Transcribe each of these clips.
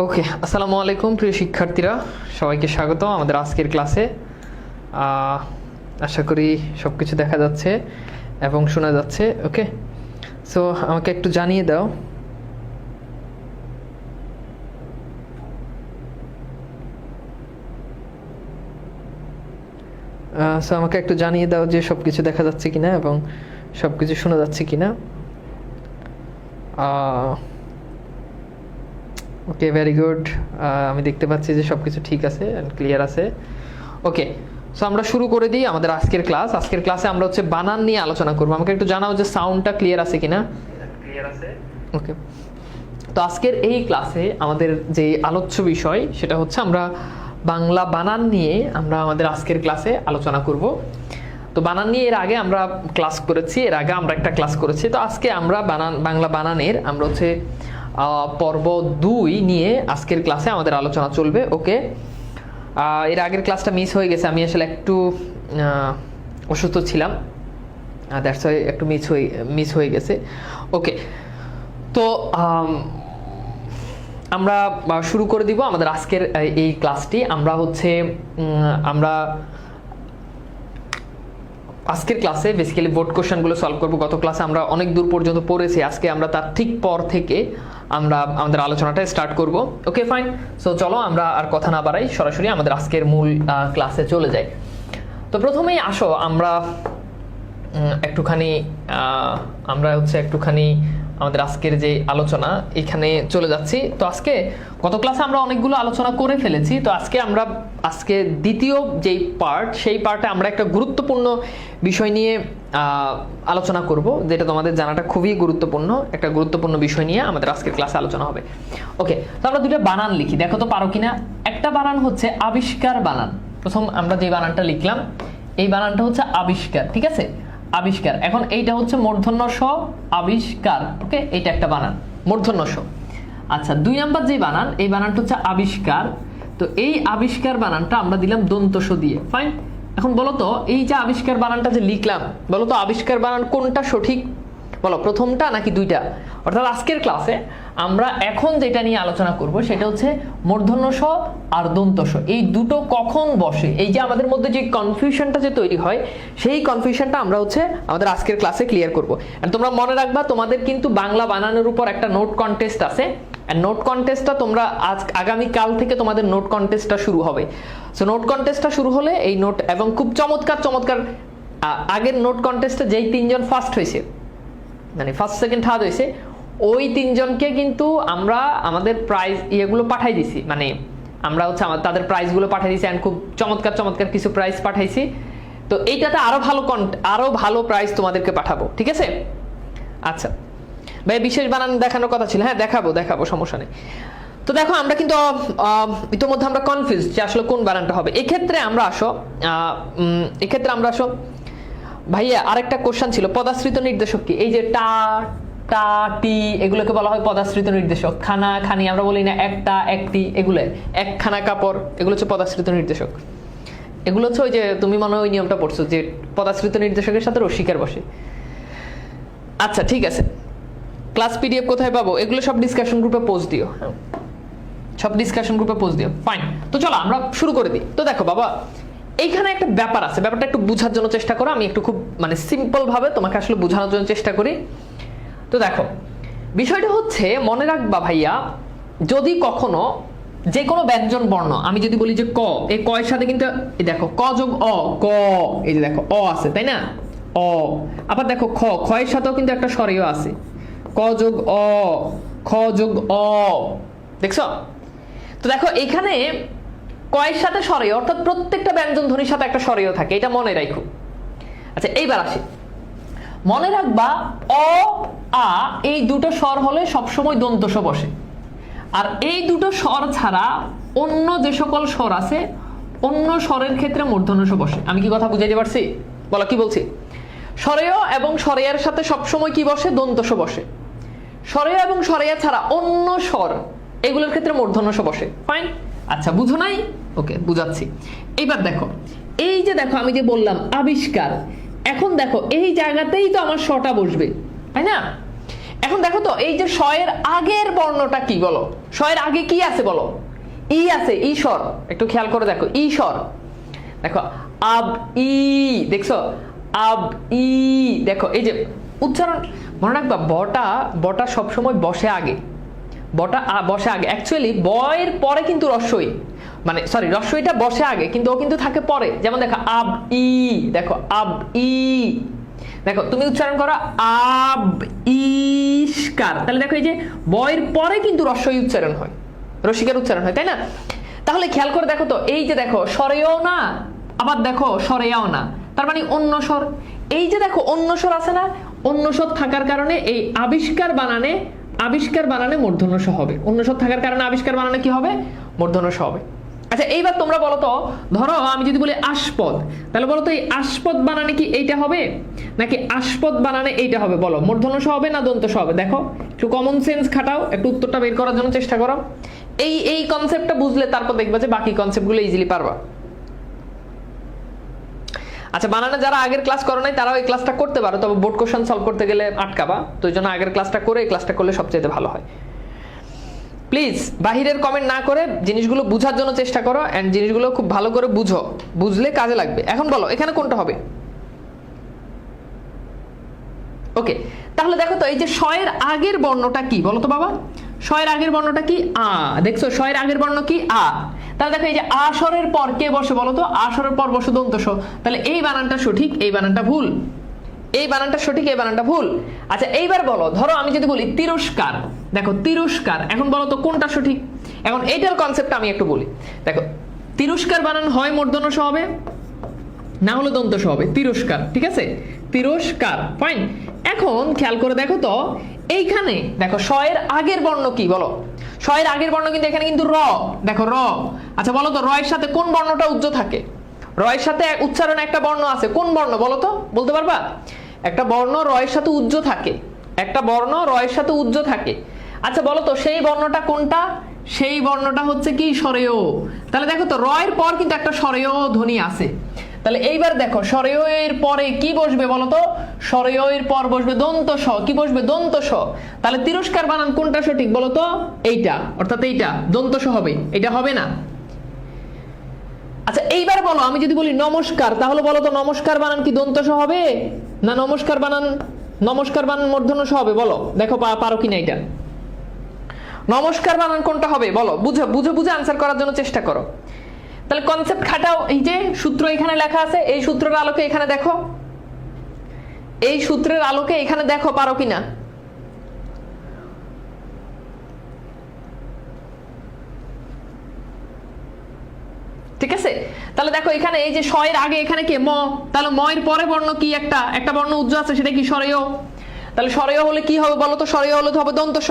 ওকে, আসসালামু আলাইকুম প্রিয় শিক্ষার্থীরা, সবাইকে স্বাগত আমাদের আজকের ক্লাসে। আশা করি সব কিছু দেখা যাচ্ছে এবং শোনা যাচ্ছে। ওকে, সো আমাকে একটু জানিয়ে দাও যে সব কিছু দেখা যাচ্ছে কিনা এবং সব কিছু শোনা যাচ্ছে কিনা। ওকে, ভেরি গুড। আমি দেখতে পাচ্ছি যে সব কিছু ঠিক আছে, ক্লিয়ার আছে। ওকে, সো আমরা শুরু করে দিই আমাদের আজকের ক্লাস। আজকের ক্লাসে আমরা হচ্ছে বানান নিয়ে আলোচনা করবো। আমাকে একটু জানাও যে সাউন্ডটা ক্লিয়ার আছে কিনা। ক্লিয়ার আছে। ওকে, তো আজকের এই ক্লাসে আমাদের যে আলোচ্য বিষয় সেটা হচ্ছে আমরা বাংলা বানান নিয়ে আমরা আমাদের আজকের ক্লাসে আলোচনা করব। তো বানান নিয়ে এর আগে আমরা একটা ক্লাস করেছি। তো আজকে আমরা বাংলা বানানের আমরা হচ্ছে পর্ব 2 নিয়ে আজকের ক্লাসে আমাদের আলোচনা চলবে। ওকে, এর আগের ক্লাসটা মিস হয়ে গেছে, আমি আসলে একটু অসুস্থ ছিলাম, দ্যাটস ওয়াই একটু মিস হয়ে গেছে। ওকে, তো আমরা শুরু করে দিব আমাদের আজকের এই ক্লাসটি। আমরা আজকের ক্লাসে বেসিক্যালি বোর্ড কোশ্চেনগুলো সলভ করব। গত ক্লাসে আমরা অনেক দূর পর্যন্ত পড়েছি, আজকে আমরা তার ঠিক পর থেকে আমরা আমাদের আলোচনাটা স্টার্ট করব। ওকে, ফাইন। সো চলো আমরা আর কথা না বাড়াই, সরাসরি আমাদের আজকের মূল ক্লাসে চলে যাই। তো প্রথমেই আসো আমরা একটুখানি আমাদের আজকের যে আলোচনা এখানে চলে যাচ্ছি। তো গত ক্লাসে আমরা অনেকগুলো আলোচনা করে ফেলেছি। তো আজকে দ্বিতীয় যেই পার্ট, সেই পার্টে আমরা একটা গুরুত্বপূর্ণ বিষয় নিয়ে আলোচনা করব, যেটা তোমাদের জানাটা খুবই গুরুত্বপূর্ণ। একটা গুরুত্বপূর্ণ বিষয় নিয়ে আমাদের আজকের ক্লাসে আলোচনা হবে। ওকে, তো আমরা দুটো বানান লিখি, দেখো তো পারো কিনা। একটা বানান হচ্ছে আবিষ্কার বানান। প্রথম আমরা যে বানানটা লিখলাম, এই বানানটা হচ্ছে আবিষ্কার, ঠিক আছে, আবিষ্কার। এখন এইটা হচ্ছে মূর্ধন্য ষ, আবিষ্কার। ওকে, এইটা একটা বানান, মূর্ধন্য ষ। আচ্ছা, 2 নাম্বার যে বানান, এই বানানটা হচ্ছে আবিষ্কার। তো এই আবিষ্কার বানানটা আমরা দিলাম দন্ত স দিয়ে। ফাইন। এখন বলো তো, এই যে আবিষ্কার বানানটা যে লিখলাম, বলো তো আবিষ্কার বানান কোনটা সঠিক? বলো, প্রথমটা নাকি দুইটা? অর্থাৎ আজকের ক্লাসে আমরা এখন যেটা নিয়ে আলোচনা করব সেটা হচ্ছে মূর্ধন্য ষ আর দন্ত স। এই দুটো কখন বসে, এই যে আমাদের মধ্যে যে কনফিউশনটা যে তৈরি হয়, সেই কনফিউশনটা আমরা হচ্ছে আমাদের আজকের ক্লাসে ক্লিয়ার করব। আর তোমরা মনে রাখবা, তোমাদের কিন্তু বাংলা বানানোর উপর একটা নোট কন্টেস্ট আছে। আর নোট কন্টেস্টটা তোমরা আগামী কাল থেকে তোমাদের নোট কন্টেস্টটা শুরু হবে। সো নোট কন্টেস্টটা শুরু হলে এই নোট, এবং খুব চমৎকার আগের নোট কন্টেস্টে যেই 3 জন ফার্স্ট হয়েছে, মানে ফার্স্ট সেকেন্ড থার্ড হয়েছে, ওই 3 জনকে কিন্তু আমরা আমাদের প্রাইজ ইয়েগুলো পাঠাই দিছি। মানে আমরা হচ্ছে তাদের প্রাইজগুলো পাঠাই দিছি, এন্ড খুব চমৎকার কিছু প্রাইজ পাঠাইছি। তো এইটাতে আরো ভালো প্রাইজ তোমাদেরকে পাঠাবো, ঠিক আছে? আচ্ছা ভাই, বিশেষ বানান দেখানোর কথা ছিল। হ্যাঁ, দেখাবো, সমস্যা নেই। তো দেখো, আমরা কিন্তু ইতিমধ্যে আমরা কনফিউজ যে আসলে কোন বানানটা হবে। এক্ষেত্রে আমরা আসো ভাইয়া, আরেকটা কোশ্চেন ছিল, পদাশ্রিত নির্দেশক কি? এই যে টা, টি, এগুলোকে বলা হয় পদাশ্রিত নির্দেশক। খানা, খানি আমরা বলি না, একটা, একটি, এগুলো একখানা কাপড়, এগুলো হচ্ছে পদাশ্রিত নির্দেশক। এগুলো হচ্ছে ওই যে তুমি মনে হয় ওই নিয়মটা পড়ছো যে পদাশ্রিত নির্দেশকের সাথে রসিকার বসে। আচ্ছা, ঠিক আছে। ক্লাস পিডিএফ কোথায় পাবো? এগুলো সব ডিসকাশন গ্রুপে পোস্ট দিও। ফাইন। তো চলো আমরা শুরু করে দিই। তো দেখো বাবা, এইখানে একটা ব্যাপার আছে, ব্যাপারটা একটু বোঝার জন্য চেষ্টা করো। আমি একটু খুব সিম্পল ভাবে তোমাকে আসলে বোঝানোর জন্য চেষ্টা করি। তো দেখো, বিষয়টা হচ্ছে, মনে রাখবা ভাইয়া, যদি কখনো যে কোনো ব্যঞ্জন বর্ণ, আমি যদি বলি যে ক, এই ক এর সাথে কিন্তু দেখো ক যোগ অ, ক, এই যে দেখো অ আছে, তাই না? অ। আবার দেখো খ এর সাথেও কিন্তু একটা স্বরীয় আছে, ক যোগ অ, খ যোগ অ, দেখছো? তো দেখো, এখানে কয়ের সাথে স্বরীয়, অর্থাৎ প্রত্যেকটা ব্যঞ্জন ধ্বনির সাথে একটা স্বরীয় থাকে, এটা মনে রাখো। আচ্ছা, এইবার আসি, মনে রাখবা অ, আ এই দুটো স্বর হলে সবসময় দন্ত স বসে। আর এই দুটো স্বর ছাড়া অন্য যে সকল স্বর আছে, অন্য স্বরের ক্ষেত্রে মূর্ধন্য স বসে। আমি কি কথা বুঝাইতে পারছি? বলো, কি বলছি? স্বরেয় এবং স্বরেয়ার সাথে সবসময় কি বসে? দন্ত স বসে। স্বরেয় এবং স্বরেয়া ছাড়া অন্য স্বর, এগুলোর ক্ষেত্রে মূর্ধন্য স বসে। ফাইন। আচ্ছা, বুঝো নাই? ওকে, বুঝাচ্ছি। এইবার দেখো, এই যে দেখো আমি যে বললাম আবিষ্কার, এখন দেখো এই জায়গাতেই তো আমার শটা বসবে, তাই না? এখন দেখো তো এই যে স এর আগের বর্ণটা কি বলো, স এর আগে কি আছে বলো, ই আছে, ই স্বর। একটু খেয়াল করে দেখো, ই স্বর। দেখো আব ই, দেখছো আব ই। দেখো এই যে উচ্চারণ মনে রাখবা, বটা সবসময় বসে আগে, বটা বসে আগে। অ্যাকচুয়ালি বয়ের পরে কিন্তু রস্বই, মানে সরি রস্বইটা বসে আগে, কিন্তু ও কিন্তু থাকে পরে। যেমন দেখো আব ই, দেখো আব ই। দেখো তুমি উচ্চারণ করো আব ইস্কার, তাহলে দেখো এই যে বয়ের পরে কিন্তু রস্বই উচ্চারণ হয়, রসিকার উচ্চারণ হয়, তাই না? তাহলে খেয়াল করে দেখো তো, এই যে দেখো সরেও না, আবার দেখো সরেয়াও না, তার মানে অন্য স্বর। এই যে দেখো অন্য স্বর আছে না, অন্য স্বর থাকার কারণে এই আবিষ্কার বানানে মূর্ধন্য স হবে। অন্য স্বর থাকার কারণে আবিষ্কার বানানে কি হবে? মূর্ধন্য স হবে। আচ্ছা এইবার তোমরা বলো তো, ধরো আমি যদি বলি আস্পদ, তাহলে বলো তো এই আস্পদ বানানে কি এইটা হবে নাকি আস্পদ বানানে এইটা হবে? বলো মূর্ধন্য স হবে না দন্ত স হবে? দেখো একটু কমন সেন্স খাটাও, একটু উত্তরটা বের করার জন্য চেষ্টা করো। এই কনসেপ্টটা বুঝলে তারপর দেখবা যে বাকি কনসেপ্টগুলো ইজিলি পারবা। আচ্ছা বানানে যারা আগের ক্লাস করো নাই তারাও এই ক্লাসটা করতে পারো, তবে বোর্ড কোশ্চেন সলভ করতে গেলে আটকাবা, তো এই জন্য আগের ক্লাসটা করে এই ক্লাসটা করলে সবচেয়ে ভালো হয়। প্লিজ বাহিরের কমেন্ট না করে জিনিসগুলো বুঝার জন্য চেষ্টা করো, এন্ড জিনিসগুলো খুব ভালো করে বুঝো, বুঝলে কাজে লাগবে। এখন বলো এখানে কোনটা হবে? ওকে, তাহলে দেখো তো এই যে স এর আগের বর্ণটা কি বলো তো বাবা? স এর আগের বর্ণটা কি? আ। দেখছো স এর আগের বর্ণ কি? আ। তাহলে দেখো এই যে আ স্বরের পর কে বসে বলো তো? আ স্বরের পর বসে দন্ত স। তাহলে এই বানানটা সঠিক, এই বানানটা ভুল। এই বানানটা সঠিক, এই বানানটা ভুল। আচ্ছা এইবার বলো, ধরো আমি যদি বলি তিরস্কার, দেখো তিরস্কার, এখন বলো তো কোনটা সঠিক? এখন এইটার কনসেপ্ট আমি একটু বলি। দেখো তিরস্কার বানান হয় মূর্ধন্য স হবে, না হলে দন্ত স হবে, তিরস্কার, ঠিক আছে? তিরস্কার, ফাইন। এখন খেয়াল করে দেখো তো, এইখানে দেখো স এর আগের বর্ণ কি বলো? স এর আগের বর্ণ কিন্তু এখানে কিন্তু র, দেখো র। আচ্ছা বলো তো র এর সাথে কোন বর্ণটা উজ্জ্ব থাকে? র এর সাথে উচ্চারণে একটা বর্ণ আছে, কোন বর্ণ বলো তো? বলতে পারবা? একটা বর্ণ র এর সাথে উজ্জ্ব থাকে, একটা বর্ণ র এর সাথে উজ্জ্ব থাকে। আচ্ছা বলো তো সেই বর্ণটা কোনটা? সেই বর্ণটা হচ্ছে কি? স্বরেয়। তাহলে দেখো তো র এর পর কিন্তু একটা স্বরেয় ধ্বনি আছে। তাহলে এইবার দেখো স্বরেয় এর পরে কি বসবে বলো তো? স্বরেয় এর পর বসবে দন্ত স। কি বসবে? দন্ত স। তাহলে তিরস্কার বানান কোনটা সঠিক বলো তো? এইটা, অর্থাৎ এইটা দন্ত স হবে, এটা হবে না। আচ্ছা এইবার বলো আমি যদি বলি নমস্কার, তাহলে বলো তো নমস্কার বানান কি দন্ত স হবে না নমস্কার বানান মূর্ধন্য স হবে? বলো দেখো পারো কিনা এটা। নমস্কার বানান কোনটা হবে বলো? বুঝে আনসার করার জন্য চেষ্টা করো। তাহলে কনসেপ্ট খাটাও। এই যে সূত্র এখানে লেখা আছে, এই সূত্রের আলোকে এখানে দেখো, এই সূত্রের আলোকে এখানে দেখো পারো কিনা। ঠিক আছে, তাহলে দেখো এখানে এই যে স এর আগে এখানে কে? ম। তাহলে ম এর পরে বর্ণ কি? একটা বর্ণ উজ্জ্ব আছে, সেটা কি? স্বরেয়। তাহলে স্বরেয় হলে কি হবে বলো তো? স্বরেয় হলে তো হবে দন্ত স।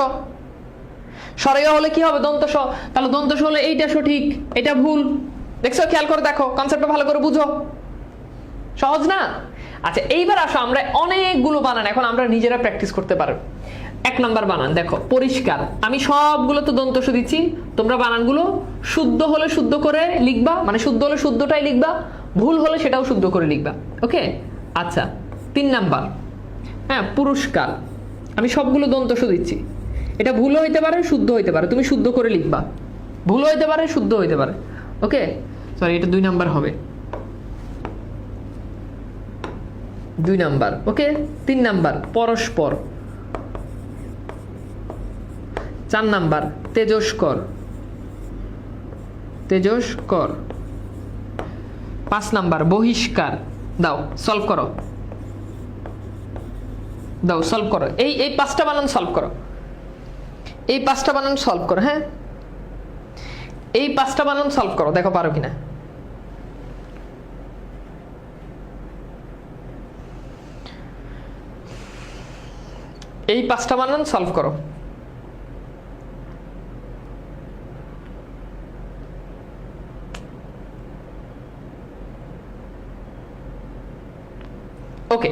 স্বরেয় হলে কি হবে? দন্ত স। তাহলে দন্ত স হলে এইটা সঠিক, এটা ভুল। দেখছো? খেয়াল করে দেখো, কনসেপ্টটা ভালো করে বুঝো। সহজ না? আচ্ছা এইবার আসো আমরা অনেকগুলো বানান এখন আমরা নিজেরা প্র্যাকটিস করতে পারবো। 1 নাম্বার বানান দেখো, পরিষ্কার। আমি সবগুলো তো দন্ত স দিচ্ছি, তোমরা বানানগুলো শুদ্ধ হলে শুদ্ধ করে লিখবা, মানে শুদ্ধ হলে শুদ্ধটাই লিখবা, ভুল হলে সেটাও শুদ্ধ করে লিখবা। ওকে আচ্ছা 3 নাম্বার, হ্যাঁ পুরস্কার। আমি সবগুলো দন্ত স দিচ্ছি, এটা ভুল হইতে পারে শুদ্ধ হইতে পারে, তুমি শুদ্ধ করে লিখবা, ভুল হইতে পারে শুদ্ধ হইতে পারে। ওকে সরি, এটা 2 নাম্বার হবে, 2 নাম্বার। ওকে 3 নাম্বার পরস্পর, 4 নাম্বার তেজস্কর, 5 নাম্বার বহিষ্কার। দাও সলভ করো, এই 5টা বানান সলভ করো, এই 5টা বানান সলভ করো। হ্যাঁ এই 5টা বানান সলভ করো, দেখো পারো কিনা। এই 5টা বানান সলভ করো। Okay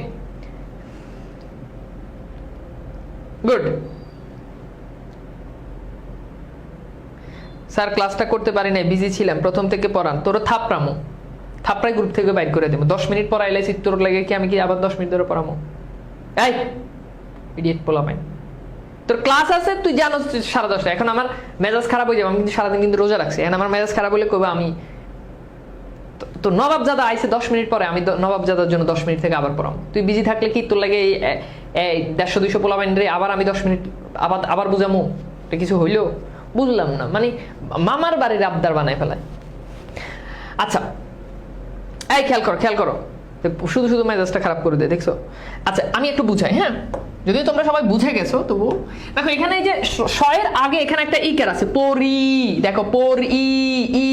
good. স্যার ক্লাসটা করতে পারি নাই, বিজি ছিলাম, প্রথম থেকে পড়ান। তোরা থাপড়াই গ্রুপ থেকে বাইর করে দেবো। 10 মিনিট পড়াইলে তোর লাগে কি আমি কি আবার 10 মিনিট ধরে পড়ামো? এই ইডিয়েট পোলাপাইন। তোর ক্লাস আছে তুই জানো 10:30। এখন আমার মেজাজ খারাপ হয়ে যাবে, আমি কিন্তু সারাদিন কিন্তু রোজা রাখছি, এখন আমার মেজাজ খারাপ হলে কবে আমি তো নবাবজাদা আইসে 10 মিনিট পরে, আমি নবাবজাদার জন্য 10 মিনিট থেকে আবার পড়াম। তুই বিজি থাকলে কি তোর লাগে এই 150-200 পোলাপাইন রে আবার আমি 10 মিনিট আবার বুঝামু? এটা কিছু হইলো? বুঝলাম না, মানে মামার বাড়ির আবদার বানায় ফেলায়। আচ্ছা এই খেয়াল করো শুধু শুধু মেজাজটা খারাপ করে দেয়, দেখছো? আচ্ছা আমি একটু বুঝাই, হ্যাঁ, যদিও তোমরা সবাই বুঝে গেছো তবু দেখো এখানে এই যে শয়ের আগে এখানে একটা ইকার আছে, পরি, দেখো পরি ই,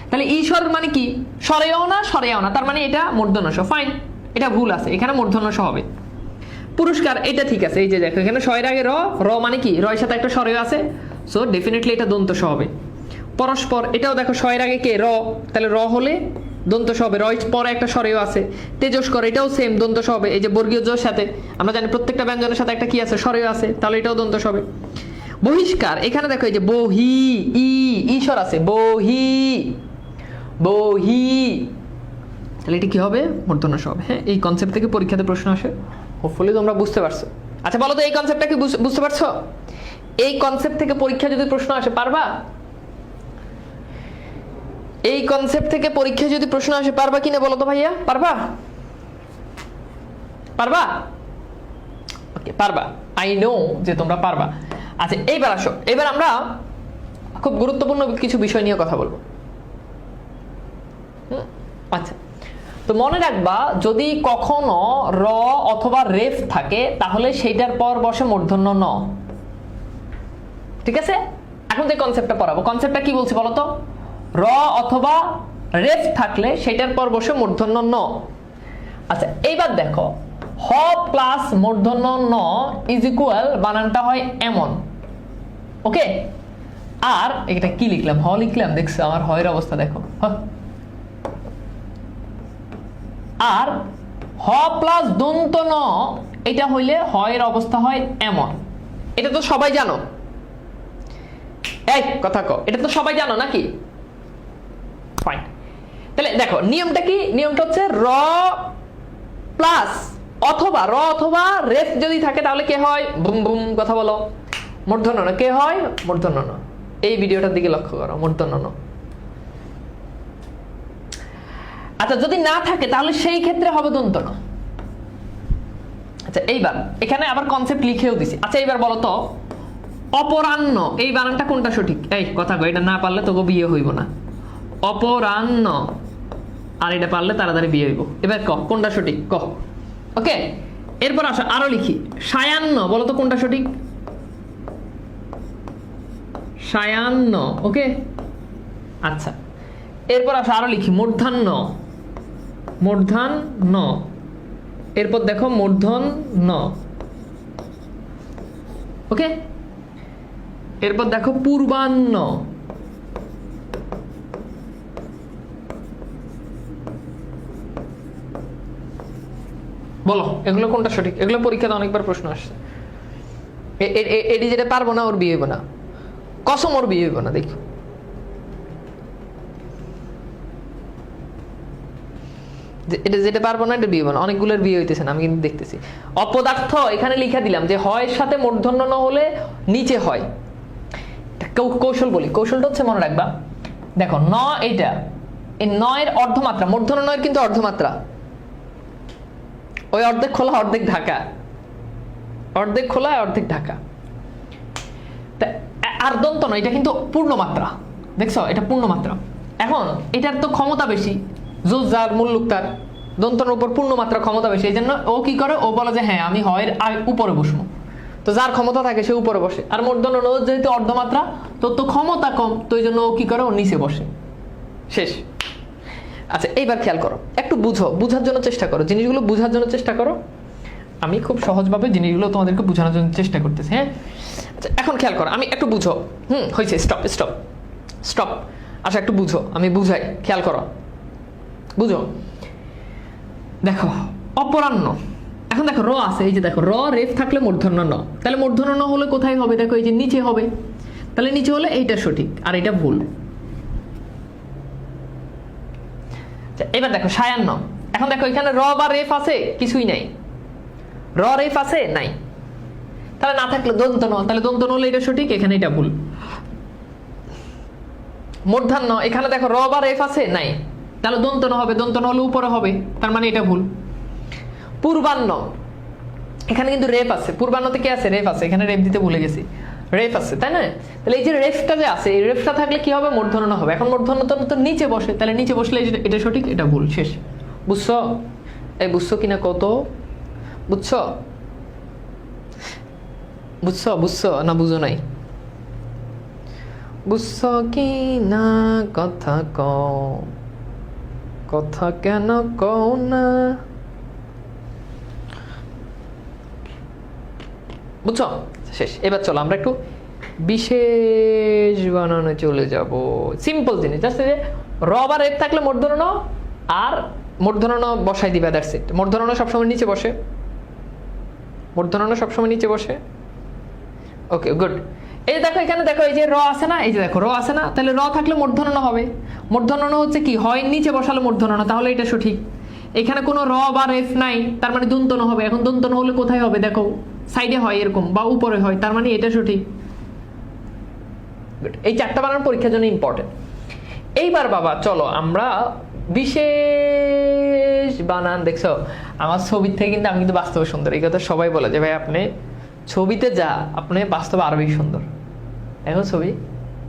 তাহলে ই স্বর মানে কি? সরেও না, তার মানে এটা মূর্ধন্য স। ফাইন, এটা ভুল আছে, এখানে মূর্ধন্য স হবে। পুরস্কার এটা ঠিক আছে, এই যে দেখো এখানে শয়ের আগে র মানে কি? র এর সাথে একটা স্বরেও আছে, সো ডেফিনেটলি এটা দন্ত স হবে। পরস্পর এটাও দেখো শয়ের আগে কে? র, তাহলে র হলে দন্ত স হবে, র পরে একটা স্বরেও আছে। তেজস্কর এটাও সেম দন্ত স হবে, এই যে বর্গীয় জ সাথে আমরা জানি প্রত্যেকটা ব্যঞ্জনের সাথে একটা কি আছে? স্বরেও আছে, তাহলে এটাও দন্ত স হবে। বহিষ্কার এখানে দেখো এই যে বহি ই স্বর আছে, বহি, তাহলে এটা কি হবে? মূর্ধন্য স হবে। হ্যাঁ, এই কনসেপ্ট থেকে পরীক্ষাতে প্রশ্ন আসে, হোপফুলি তোমরা বুঝতে পারছো। আচ্ছা বলো তো এই কনসেপ্টটা কি বুঝতে পারছো? এই কনসেপ্ট থেকে পরীক্ষা যদি প্রশ্ন আসে পারবা? এই কনসেপ্ট থেকে পরীক্ষা যদি প্রশ্ন আসে পারবা কিনা বলো তো ভাইয়া? পারবা? ওকে পারবা, আই নো যে তোমরা পারবা। আচ্ছা এইবার আসো, এবার আমরা খুব গুরুত্বপূর্ণ কিছু বিষয় নিয়ে কথা বলবো। আচ্ছা তো মনে রাখবা, যদি কখনো র অথবা রেফ থাকে তাহলে সেইটার পর বসে মূর্ধন্য ন, ঠিক আছে? এখন যে কনসেপ্টটা পড়াবো, কনসেপ্টটা কি বলছি বলো তো? র অথবা রেফ থাকলে সেটার পর বসে মূর্ধন্য ন। আচ্ছা এইবার দেখো, হ প্লাস মূর্ধন্য ন ইজ ইকুয়াল, বানানটা হয় এমন, ওকে? আর এটা কি লিখলাম? হ লিখলাম, দেখছো আমার হয়ের অবস্থা দেখো। আর হ প্লাস দন্ত ন, এটা হইলে হয়ের অবস্থা হয় এমন। এটা তো সবাই জানো, এই কথা কও, এটা তো সবাই জানো নাকি? ফাইন, তাহলে দেখো নিয়মটা কি? নিয়মটা হচ্ছে র প্লাস অথবা রেফ যদি থাকে তাহলে কে হয়? বুম বুম, কথা বলো। মূর্ধন্য ন। কে হয়? মূর্ধন্য ন। এই ভিডিওটার দিকে লক্ষ্য করো, মূর্ধন্য ন। আচ্ছা যদি না থাকে তাহলে সেই ক্ষেত্রে হবে দন্ত ন। আচ্ছা এইবার এখানে আবার কনসেপ্ট লিখেও দিছি। আচ্ছা এইবার বলো তো, অপরাহ্ন এই বানানটা কোনটা সঠিক? এই কথা কো, এটা না পারলে তোকে বিয়ে হইব না। অপরাহ্ন, আর এটা পারলে তাড়াতাড়ি বিয়ে হইব। এবার ক কোনটা সঠিক, ক। ওকে, এরপর আসো আরো লিখি। সায়ান্ন, বলো তো কোনটা সঠিক? সায়ান্ন, ওকে। আচ্ছা এরপর আসো আরো লিখি। মূর্ধান্য, এরপর দেখো মূর্ধন্য, ওকে। এরপর দেখো পূর্বাহ্ন, বলো এগুলো কোনটা সঠিক? এগুলো পরীক্ষাতে অনেকবার প্রশ্ন আসছে। এটি যেটা পারবো না ওর বিয়ে হইব না, কসম ওর বিয়ে হইব না। দেখো এটা যেটা পারবো না এটা বিয়ে হইব না। অনেকগুলোর বিয়ে হইতেছে না, আমি কিন্তু দেখতেছি। অপদার্থ এখানে লিখা দিলাম যে হয়ের সাথে মূর্ধন্য ন হলে নিচে হয়। কৌশল বলি, কৌশলটা হচ্ছে মনে রাখবা, দেখো ন, এইটা এই নয়ের অর্ধমাত্রা, মূর্ধন্য নয়ের কিন্তু অর্ধমাত্রা, ওই অর্ধেক খোলা অর্ধেক ঢাকা, অর্ধেক খোলা অর্ধেক ঢাকা। আর দন্ত নয়, এটা কিন্তু পূর্ণমাত্রা, দেখছো এটা পূর্ণমাত্রা। এখন এটার তো ক্ষমতা বেশি, জোর যার মুল্লুক তার, দন্তর উপর পূর্ণমাত্রা ক্ষমতা বেশি। এই জন্য ও কি করে, ও বলে যে হ্যাঁ আমি হয়ের উপরে বসবো। তো যার ক্ষমতা থাকে সে উপরে বসে, আর মূর্ধন্য ন যেহেতু অর্ধমাত্রা, তোর তো ক্ষমতা কম, তো এই জন্য ও কি করে, ও নিচে বসে। শেষ। আচ্ছা এইবার খেয়াল করো, একটু বুঝার জন্য চেষ্টা করো, জিনিসগুলো বুঝার জন্য চেষ্টা করো। আমি খুব সহজভাবে জিনিসগুলো তোমাদেরকে বোঝানোর জন্য চেষ্টা করতেছি, হ্যাঁ। আচ্ছা এখন খেয়াল করো, আমি একটু বুঝো। হয়েছে, স্টপ। আচ্ছা একটু বুঝো, আমি বুঝাই, খেয়াল করো, বুঝো। দেখো অপরাহ্ন, এখন দেখো র আছে, এই যে দেখো র রেফ থাকলে মূর্ধন্য ন, তাহলে মূর্ধন্য ন হলে কোথায় হবে? দেখো এই যে নিচে হবে, তাহলে নিচে হলে এইটা সঠিক আর এটা ভুল। এবার দেখো সায়ান্ন, এখন দেখো এখানে র বা রেফ আছে? কিছুই নাই। র রেফ আছে? নাই। তাহলে না থাকলে দন্ত ন, তাহলে দন্ত ন হলে এটা সঠিক, এখানে এটা ভুল। মূর্ধন্য, এখানে দেখো র বা রেফ আছে নাই, তাহলে দন্ত ন হবে, দন্ত ন হলে উপরে হবে, তার মানে এটা ভুল। পূর্বাহ্ন, এখানে কিন্তু রেফ আছে, পূর্বাহ্নতে কি আছে? রেফ আছে, এখানে রেফ দিতে ভুলে গেছি, রেফ আছে, তাই না? তাহলে এই যে রেফটা যে আছে, এই রেফটা থাকলে কি হবে? মূর্ধন্য হবে। এখন মূর্ধন্য তো নিচে বসে, তাহলে নিচে বসলে এটা সঠিক, এটা ভুল, শেষ। বুঝছো? এই বুঝছো কিনা কত? বুঝছো? বুঝছো? বুঝছো না বুঝো নাই? বুঝছো কি না কথা কও, কথা কেন কও না? বুঝছো? শেষ। এবার চলো আমরা একটু বিশেষ বানানে চলে যাব। সিম্পল জিনিস, জাস্ট যে র বা রেফ থাকলে মূর্ধন্য ন, আর মূর্ধন্য ন বসাই দিবা, দ্যাটস ইট। মূর্ধন্য ন সবসময় নিচে বসে, মূর্ধন্য ন সবসময় নিচে বসে। ওকে, গুড। এই দেখো এখানে দেখো, এই যে র আছে না, এই যে দেখো র আছে না, তাহলে র থাকলে মূর্ধন্য ন হবে। মূর্ধন্য ন হচ্ছে কি? হয় নিচে বসালে মূর্ধন্য ন, তাহলে এটা সঠিক। এখানে কোনো র বা রেফ নাই, তার মানে দন্ত ন হবে। এখন দন্ত ন হলে কোথায় হবে? দেখো সাইডে হয় এরকম, বা উপরে হয়, তার মানে এটা সঠিক। এই চারটা বানান পরীক্ষার জন্য ইম্পর্টেন্ট। এইবার বাবা চলো আমরা বিশেষ বানান। দেখছো আমার ছবির থেকে কিন্তু আমি কিন্তু বাস্তবে সুন্দর, এই কথা সবাই বলে যে ভাই আপনি ছবিতে যা, আপনি বাস্তবে আরো বেশি সুন্দর। এখন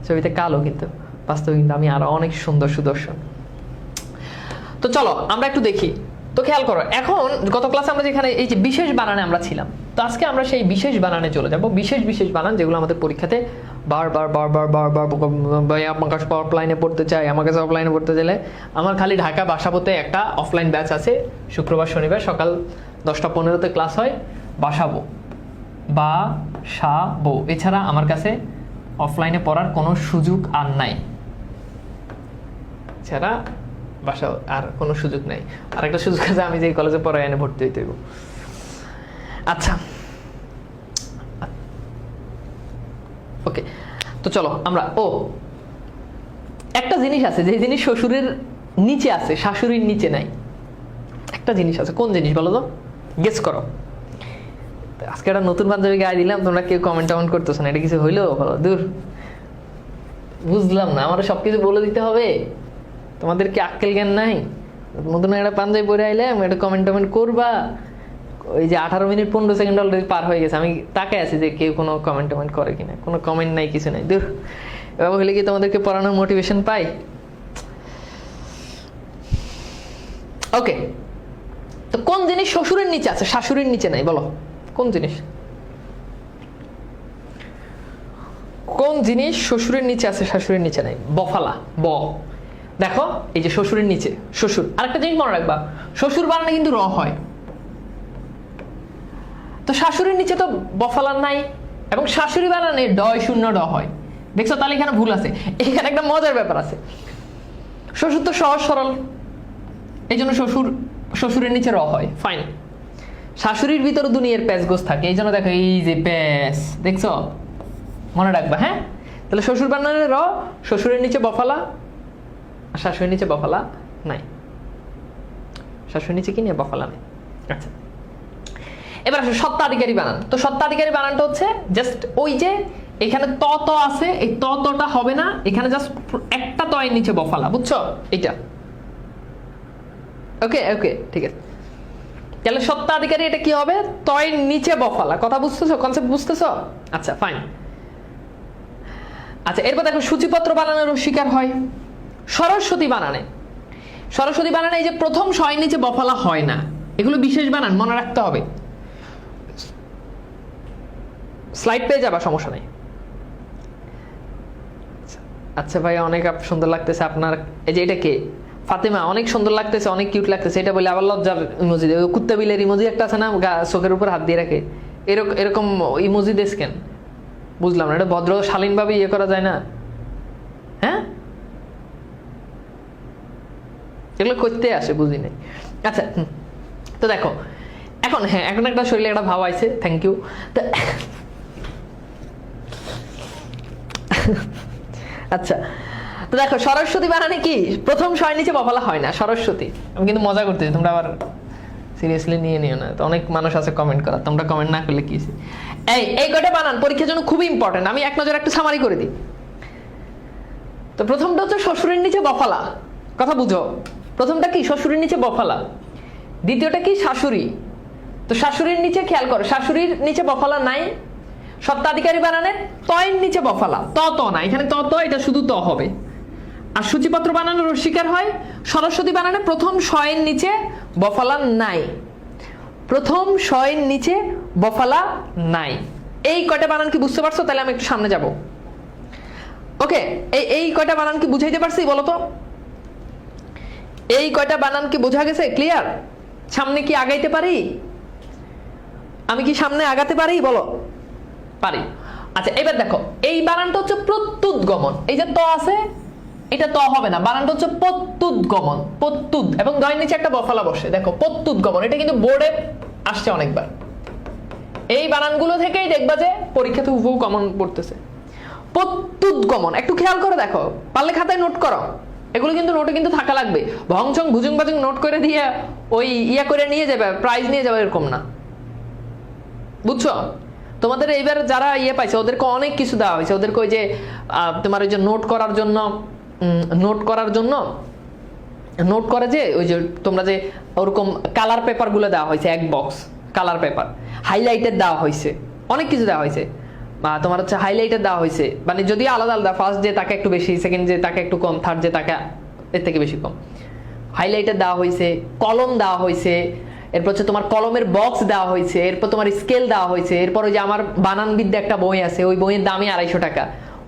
ছবিতে কালো, কিন্তু বাস্তবে কিন্তু আমি আরো অনেক সুন্দর, সুদর্শন। তো চলো আমরা একটু দেখি। তো খেয়াল করো, এখন গত ক্লাসে আমরা যেখানে এই যে বিশেষ বানানে আমরা ছিলাম, তো আজকে আমরা সেই বিশেষ বানানে চলে যাব। বিশেষ বানান যেগুলো আমাদের পরীক্ষাতে বারবার আমার কাছে অফলাইনে পড়তে চাই, আমার কাছে অফলাইনে পড়তে চাইলে আমার খালি ঢাকা বাসাবোতে একটা অফলাইন ব্যাচ আছে, শুক্রবার শনিবার সকাল 10টা 15-তে ক্লাস হয়। বাসাবো, এছাড়া আমার কাছে অফলাইনে পড়ার কোনো সুযোগ আর নাই, এছাড়া বাসা আর কোনো সুযোগ নাই। আর একটা সুযোগ আছে, আমি যে কলেজে পড়াই এনে ভর্তি হইতে হইব। আচ্ছা, ওকে, তো চলো আমরা একটা জিনিস আছে, যে জিনিস শ্বশুরের নিচে আছে, শাশুড়ির নিচে নাই। একটা জিনিস আছে, কোন জিনিস বলো তো? গেস করো। আজকে একটা নতুন পাঞ্জাবি গায়ে দিলাম, তোমরা কেউ কমেন্ট করতেছো না, এটা কিছু হইলো? দূর, বুঝলাম না, আমার সবকিছু বলে দিতে হবে? তোমাদের কি আক্কেল জ্ঞান নাই? নতুন একটা পাঞ্জাবি পরে আইলাম, একটা কমেন্ট করবা। ওই যে 18 মিনিট 15 সেকেন্ড অলরেডি পার হয়ে গেছে, আমি তাকে আছি যে কেউ কোনো কমেন্ট করে কিনা। কোনো কমেন্ট নাই, কিছু নাই। দূর, এভাবে হলে কি তোমাদেরকে পড়ানোর মোটিভেশন পাই? ওকে, তো কোন জিনিস শ্বশুরের নিচে আছে, শাশুড়ির নিচে নাই? বলো কোন জিনিস? কোন জিনিস শ্বশুরের নিচে আছে, শাশুড়ির নিচে নাই? বফালা, দেখো এই যে শ্বশুরের নিচে, শ্বশুর। আরেকটা জিনিস মনে রাখবা, শ্বশুর বানানে কিন্তু র হয়, তো শাশুড়ির নিচে তো বফালার নাই, এবং শাশুড়ি বানানে ড হয়। দেখছো? তাহলে এখানে ভুল আছে। এখানে একটা মজার ব্যাপার আছে, শ্বশুর তো সহজ সরল, এই জন্য শ্বশুরের নিচে র হয়, ফাইন। শাশুড়ির ভিতরে দুনিয়ার প্যাঁচগোছ থাকে, এই জন্য দেখো এই যে প্যাঁচ, দেখছো? মনে রাখবা, হ্যাঁ? তাহলে শ্বশুর বানানে র, শ্বশুরের নিচে বফালা, আর শাশুড়ির নিচে বফালা নাই। শাশুড়ির নিচে কি নেই? বফালা নেই। আচ্ছা, এবার আসো সত্ত্বাধিকারী বানান। তো সত্ত্বাধিকারী বানানটা হচ্ছে জাস্ট ওই যে এখানে ত আছে, এই তটা হবে না, এখানে জাস্ট একটা তয়ের নিচে বফালা, বুঝছো? এটা ওকে, ঠিক আছে। তাহলে সত্ত্বাধিকারী এটা কি হবে? তয়ের নিচে বফালা। কথা বুঝতেছো? কনসেপ্ট বুঝতেছো? আচ্ছা, ফাইন। আচ্ছা, এরপর দেখো সূচিপত্র বানানোর শিকার হয় সরস্বতী বানানে। সরস্বতী বানানে এই যে প্রথম শয়ের নিচে বফালা হয় না, এগুলো বিশেষ বানান, মনে রাখতে হবে। স্লাইড পেয়ে যাবা, সমস্যা নেই। আচ্ছা ভাই, অনেক সুন্দর লাগতেছে আপনার। এই যে এটা কে? ফাতেমা, অনেক সুন্দর লাগতেছে, অনেক কিউট লাগতেছে। এটা বলে আবার লজ্জার ইমোজি, কুত্তা বিলের ইমোজি একটা আছে না, চোখের উপর হাত দিয়ে রাখে, এরকম ইমোজি দেশ কেন? বুঝলাম না, এটা ভদ্র শালীন ভাবে ইয়ে করা যায় না? হ্যাঁ, এগুলো করতে আসে, বুঝি নাই। আচ্ছা, তো দেখো এখন, হ্যাঁ, এখন একটা শরীরে একটা ভাব আইছে, থ্যাংক ইউ। আচ্ছা, তো দেখো সরস্বতী বানানে কি প্রথম শয়ের নিচে বফালা হয় না, সরস্বতী। আমি কিন্তু মজা করতেছি, তোমরা আবার সিরিয়াসলি নিয়ে নিও না, তো অনেক মানুষ আছে কমেন্ট করা, তোমরা কমেন্ট না করলে কি। এই কয়টা বানান পরীক্ষার জন্য খুবই ইম্পর্টেন্ট, আমি এক নজর একটু সামারি করে দিই। তো প্রথমটা হচ্ছে শ্বশুরের নিচে বফালা, কথা বুঝো। প্রথমটা কি? শ্বশুরের নিচে বফালা। দ্বিতীয়টা কি? শাশুড়ি। তো শাশুড়ির নিচে খেয়াল করো, শাশুড়ির নিচে বফালা নাই। সত্ত্বাধিকারী বানানের তয়ের নিচে বফালা, ত না, এখানে ত, এটা শুধু ত হবে। আর সূচিপত্র বানানো রস্বীকার হয়। সরস্বতী বানানে প্রথম শয়ের নিচে বফালা নাই, প্রথম শয়ের নিচে বফালা নাই। এই কয়টা বানান কি বুঝতে পারছো? তাহলে আমি একটু সামনে যাব। ওকে, এই কয়টা বানান কি বুঝাইতে পারছি বলো তো? এই কয়টা বানান কি বোঝা গেছে? ক্লিয়ার? সামনে কি আগাইতে পারি? আমি কি সামনে আগাতে পারি? বলো। পারি। আচ্ছা, এবার দেখো, এই বানানটা হচ্ছে প্রত্যুৎগমন। এই যে ত আছে, এটা ত হবে না, বানানটা হচ্ছে প্রত্যুৎগমন। প্রত্যুৎ এবং দয়ের নিচে একটা বফালা বসে, দেখো প্রত্যুৎগমন। এটা কিন্তু বোর্ডে আসছে অনেকবার। এই বানানগুলো থেকেই দেখবা যে পরীক্ষাতে হুবহু কমন পড়তেছে। প্রত্যুৎগমন একটু খেয়াল করে দেখো, পারলে খাতায় নোট করো। এগুলো কিন্তু নোটে কিন্তু থাকা লাগবে। ভংচং ভুজুং বাজুং নোট করে দিয়ে ওই ইয়া করে নিয়ে যাবে, প্রাইজ নিয়ে যাবে, এরকম না, বুঝছো? তোমাদের এইবার যারা ইয়ে পাইছে ওদেরকে অনেক কিছু দেওয়া হয়েছে। ওদেরকে ওই যে তোমার ওই যে নোট করার জন্য নোট করে যে ওই যে তোমরা যে ওরকম কালার পেপার গুলো দেওয়া হয়েছে, এক বক্স কালার পেপার, হাইলাইটের দেওয়া হয়েছে, অনেক কিছু দেওয়া হয়েছে। তোমার হচ্ছে হাইলাইটার দেওয়া হয়েছে, মানে যদি আলাদা আলাদা, ফার্স্ট যে তাকে একটু বেশি, সেকেন্ড যে তাকে একটু কম, থার্ড যে তাকে এর থেকে বেশি কম। হাইলাইটার দেওয়া হয়েছে, কলম দেওয়া হয়েছে, এরপর হচ্ছে তোমার কলমের বক্স দেওয়া হয়েছে, এরপর তোমার স্কেল দেওয়া হয়েছে, এরপর ওই যে আমার বানান বিদ্যা একটা বই আছে, ওই বইয়ের দামই 250 টাকা,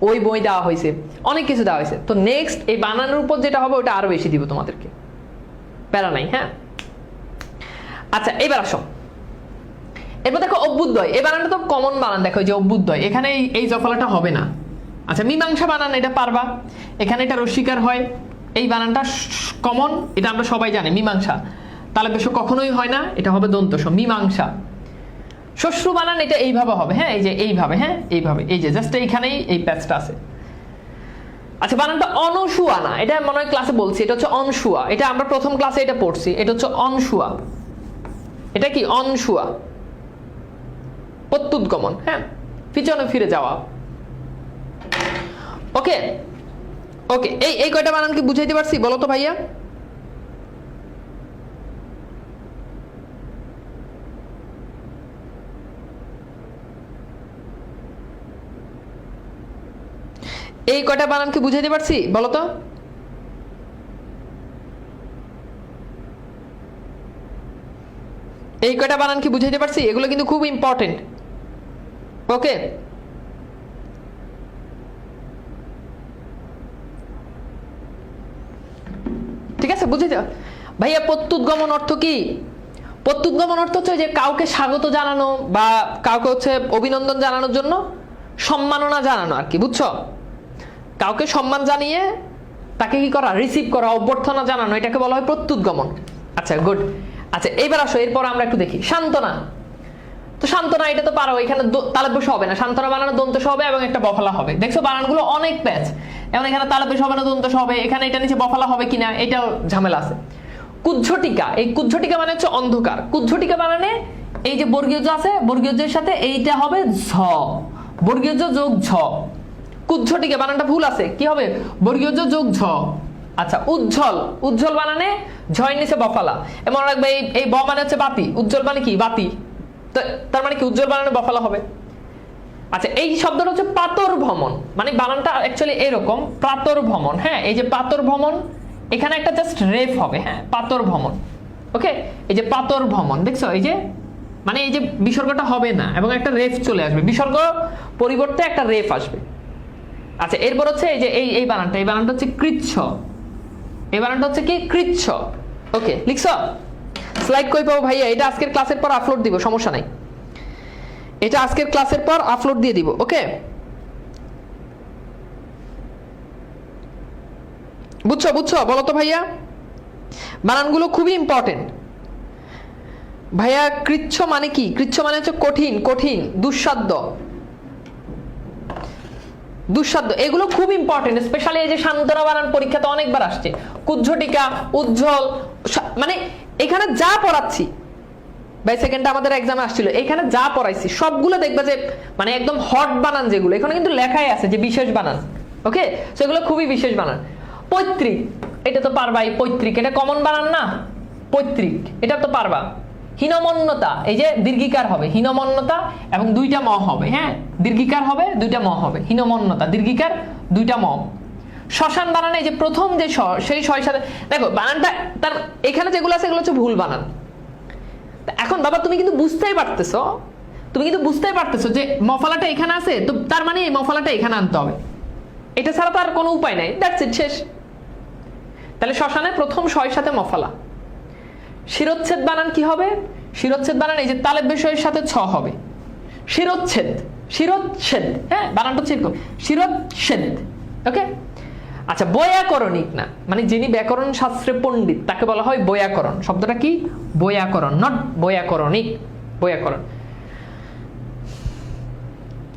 ওই বই দেওয়া হয়েছে, অনেক কিছু দেওয়া হয়েছে। তো নেক্সট এই বানানের উপর যেটা হবে ওটা আরো বেশি দিব তোমাদেরকে, প্যারা নাই। হ্যাঁ, আচ্ছা এবার আসো। এরপর দেখো অভ্যুদয়, এই বানানটা তো কমন বানান, দেখো এই যে অভ্যুদয়, এখানে এই জফলাটা হবে না। আচ্ছা, মীমাংসা বানান, এটা পারবা, এখানে এটা রস্বীকার হয়, এই বানানটা কমন, এটা আমরা সবাই জানি। মীমাংসা তাহলে বেশ কখনোই হয় না, এটা হবে দন্ত স, মীমাংসা। শ্বশ্রু বানান এটা এইভাবে হবে, হ্যাঁ, এই যে এইভাবে, হ্যাঁ এইভাবে, এই যে জাস্ট এইখানেই এই প্যাচটা আছে। আচ্ছা, বানানটা অনসুয়া না, এটা মনে হয় ক্লাসে বলছি, এটা হচ্ছে অনসুয়া। এটা আমরা প্রথম ক্লাসে এটা পড়ছি, এটা হচ্ছে অনসুয়া। এটা কি? অনসুয়া, প্রত্যুৎগমন, হ্যাঁ, পিছনে ফিরে যাওয়া। ওকে ওকে, এই কয়টা বানান কি বুঝাইতে পারছি বলো তো ভাইয়া? এই কয়টা বানান কি বুঝাইতে পারছি বলো তো? এই কয়টা বানান কি বুঝাইতে পারছি? এগুলো কিন্তু খুব ইম্পর্টেন্ট। ওকে, ঠিক আছে, বুঝেছ ভাইয়া? প্রত্যুৎগমন অর্থ কি? প্রত্যুৎগমন অর্থ হচ্ছে যে কাউকে স্বাগত জানানো বা কাউকে হচ্ছে অভিনন্দন জানানোর জন্য সম্মাননা জানানো আর কি, বুঝছো? কাউকে সম্মান জানিয়ে তাকে কি করা? রিসিভ করা, অভ্যর্থনা জানানো, এটাকে বলা হয় প্রত্যুৎগমন। আচ্ছা, গুড। আচ্ছা, এবার আসো, এরপর আমরা একটু দেখি সান্ত্বনা। তো সান্ত্বনা এটা তো পারো, এখানে তালব্য হবে না, সান্ত্বনা বানানো দন্ত হবে এবং একটা বফলা হবে। দেখছো বানানগুলো অনেক প্যাচ, এবং এখানে তালব্য হবে না, দন্ত হবে, এখানে এটা নিচে বফলা হবে কিনা এটাও ঝামেলা আছে। কুজ্ঝটিকা, এই কুজ্ঝটিকা মানে হচ্ছে অন্ধকার। কুজ্ঝটিকা বানানে এই যে বর্গীয় জ আছে, বর্গীয় জের সাথে এইটা হবে ঝ, বর্গীয় জ যোগ ঝ। কুজ্ঝটিকা বানানটা ভুল আছে, কি হবে? বর্গীয় জ যোগ ঝ। আচ্ছা, উজ্জ্বল, উজ্জ্বল বানানে ঝয়ের নিচে বফলা। এমন রাখবে এই ব মানে হচ্ছে বাতি, উজ্জ্বল মানে কি? বাতি, তার মানে কি উজ্জ্বল বানানে বফলা হবে। আচ্ছা, এই শব্দটা হচ্ছে পাতর ভ্রমণ, মানে বানানটা অ্যাকচুয়ালি এরকম, পাতর ভ্রমণ। হ্যাঁ, এই যে পাতর ভ্রমণ, এখানে একটা জাস্ট রেফ হবে, হ্যাঁ, পাতর ভ্রমণ। ওকে, এই যে পাতর ভ্রমণ, দেখছো এই যে, মানে এই যে বিসর্গটা হবে না এবং একটা রেফ চলে আসবে, বিসর্গ পরিবর্তে একটা রেফ আসবে। আচ্ছা, এরপর হচ্ছে এই যে এই বানানটা, এই বানানটা হচ্ছে কৃচ্ছ, এই বানানটা হচ্ছে কি? কৃচ্ছ। ওকে, লিখছো? স্লাইড কই পাবো ভাইয়া? এটা আজকের ক্লাসের পর আপলোড দিব, সমস্যা নাই, এটা আজকের ক্লাসের পর আপলোড দিয়ে দিব। ওকে, বুঝছো? বুঝছো বলো তো ভাইয়া? বানানগুলো খুবই ইম্পর্টেন্ট ভাইয়া। কৃচ্ছ মানে কি? কৃচ্ছ মানে হচ্ছে কঠিন, কঠিন, দুঃসাধ্য, দুঃসাধ্য, এগুলো খুব ইম্পর্টেন্ট। স্পেশালি এই যে সান্ত্বনা বানান পরীক্ষাতে অনেকবার আসছে। কুজ্ঝটিকা, উজ্জ্বল, মানে এখানে যা পড়াচ্ছি বাই সেকেন্ডটা আমাদের এক্সামে আসছিল, এখানে যা পড়াইছি সবগুলো দেখবা যে মানে একদম হট বানান যেগুলো এখানে কিন্তু লেখাই আছে যে বিশেষ বানান, ওকে, সেগুলো খুবই বিশেষ বানান। পৈতৃক, এটা তো পারবাই, পৈতৃক এটা কমন বানান না, পৈতৃক এটা তো পারবা। হীনমন্যতা, এই যে দীর্ঘিকার হবে হীনমন্যতা এবং দুইটা ম হবে, হ্যাঁ দীর্ঘিকার হবে দুইটা ম হবে, হীনমন্যতা দীর্ঘিকার দুইটা ম। শ্মশান বানানে এই যে প্রথম যে স, সেই শয়ের সাথে দেখো বানানটা তার এখানে যেগুলো আছে এগুলো হচ্ছে ভুল বানান। এখন বাবা তুমি কিন্তু বুঝতেই পারতেছো, তুমি কিন্তু বুঝতেই পারতেছো যে মফালাটা এখানে আছে, তো তার মানে এই মফালাটা এখানে আনতে হবে, এটা ছাড়া তো আর কোনো উপায় নাই, দ্যাটস ইট, শেষ। তাহলে শ্মশানে প্রথম শয়ের সাথে মফালা। শিরোচ্ছেদ বানান কি হবে? শিরোচ্ছেদ বানান এই যে তালেব বিষয়ের সাথে ছ হবে, শিরোচ্ছেদ, শিরোচ্ছেদ, হ্যাঁ বানানটা হচ্ছে এরকম, শিরোচ্ছেদ, ওকে। আচ্ছা বৈয়াকরণিক না, মানে যিনি ব্যাকরণ শাস্ত্রে পণ্ডিত তাকে বলা হয় বৈয়াকরণ। শব্দটা কি? বৈয়াকরণ, নট বৈয়াকরণিক, বৈয়াকরণ।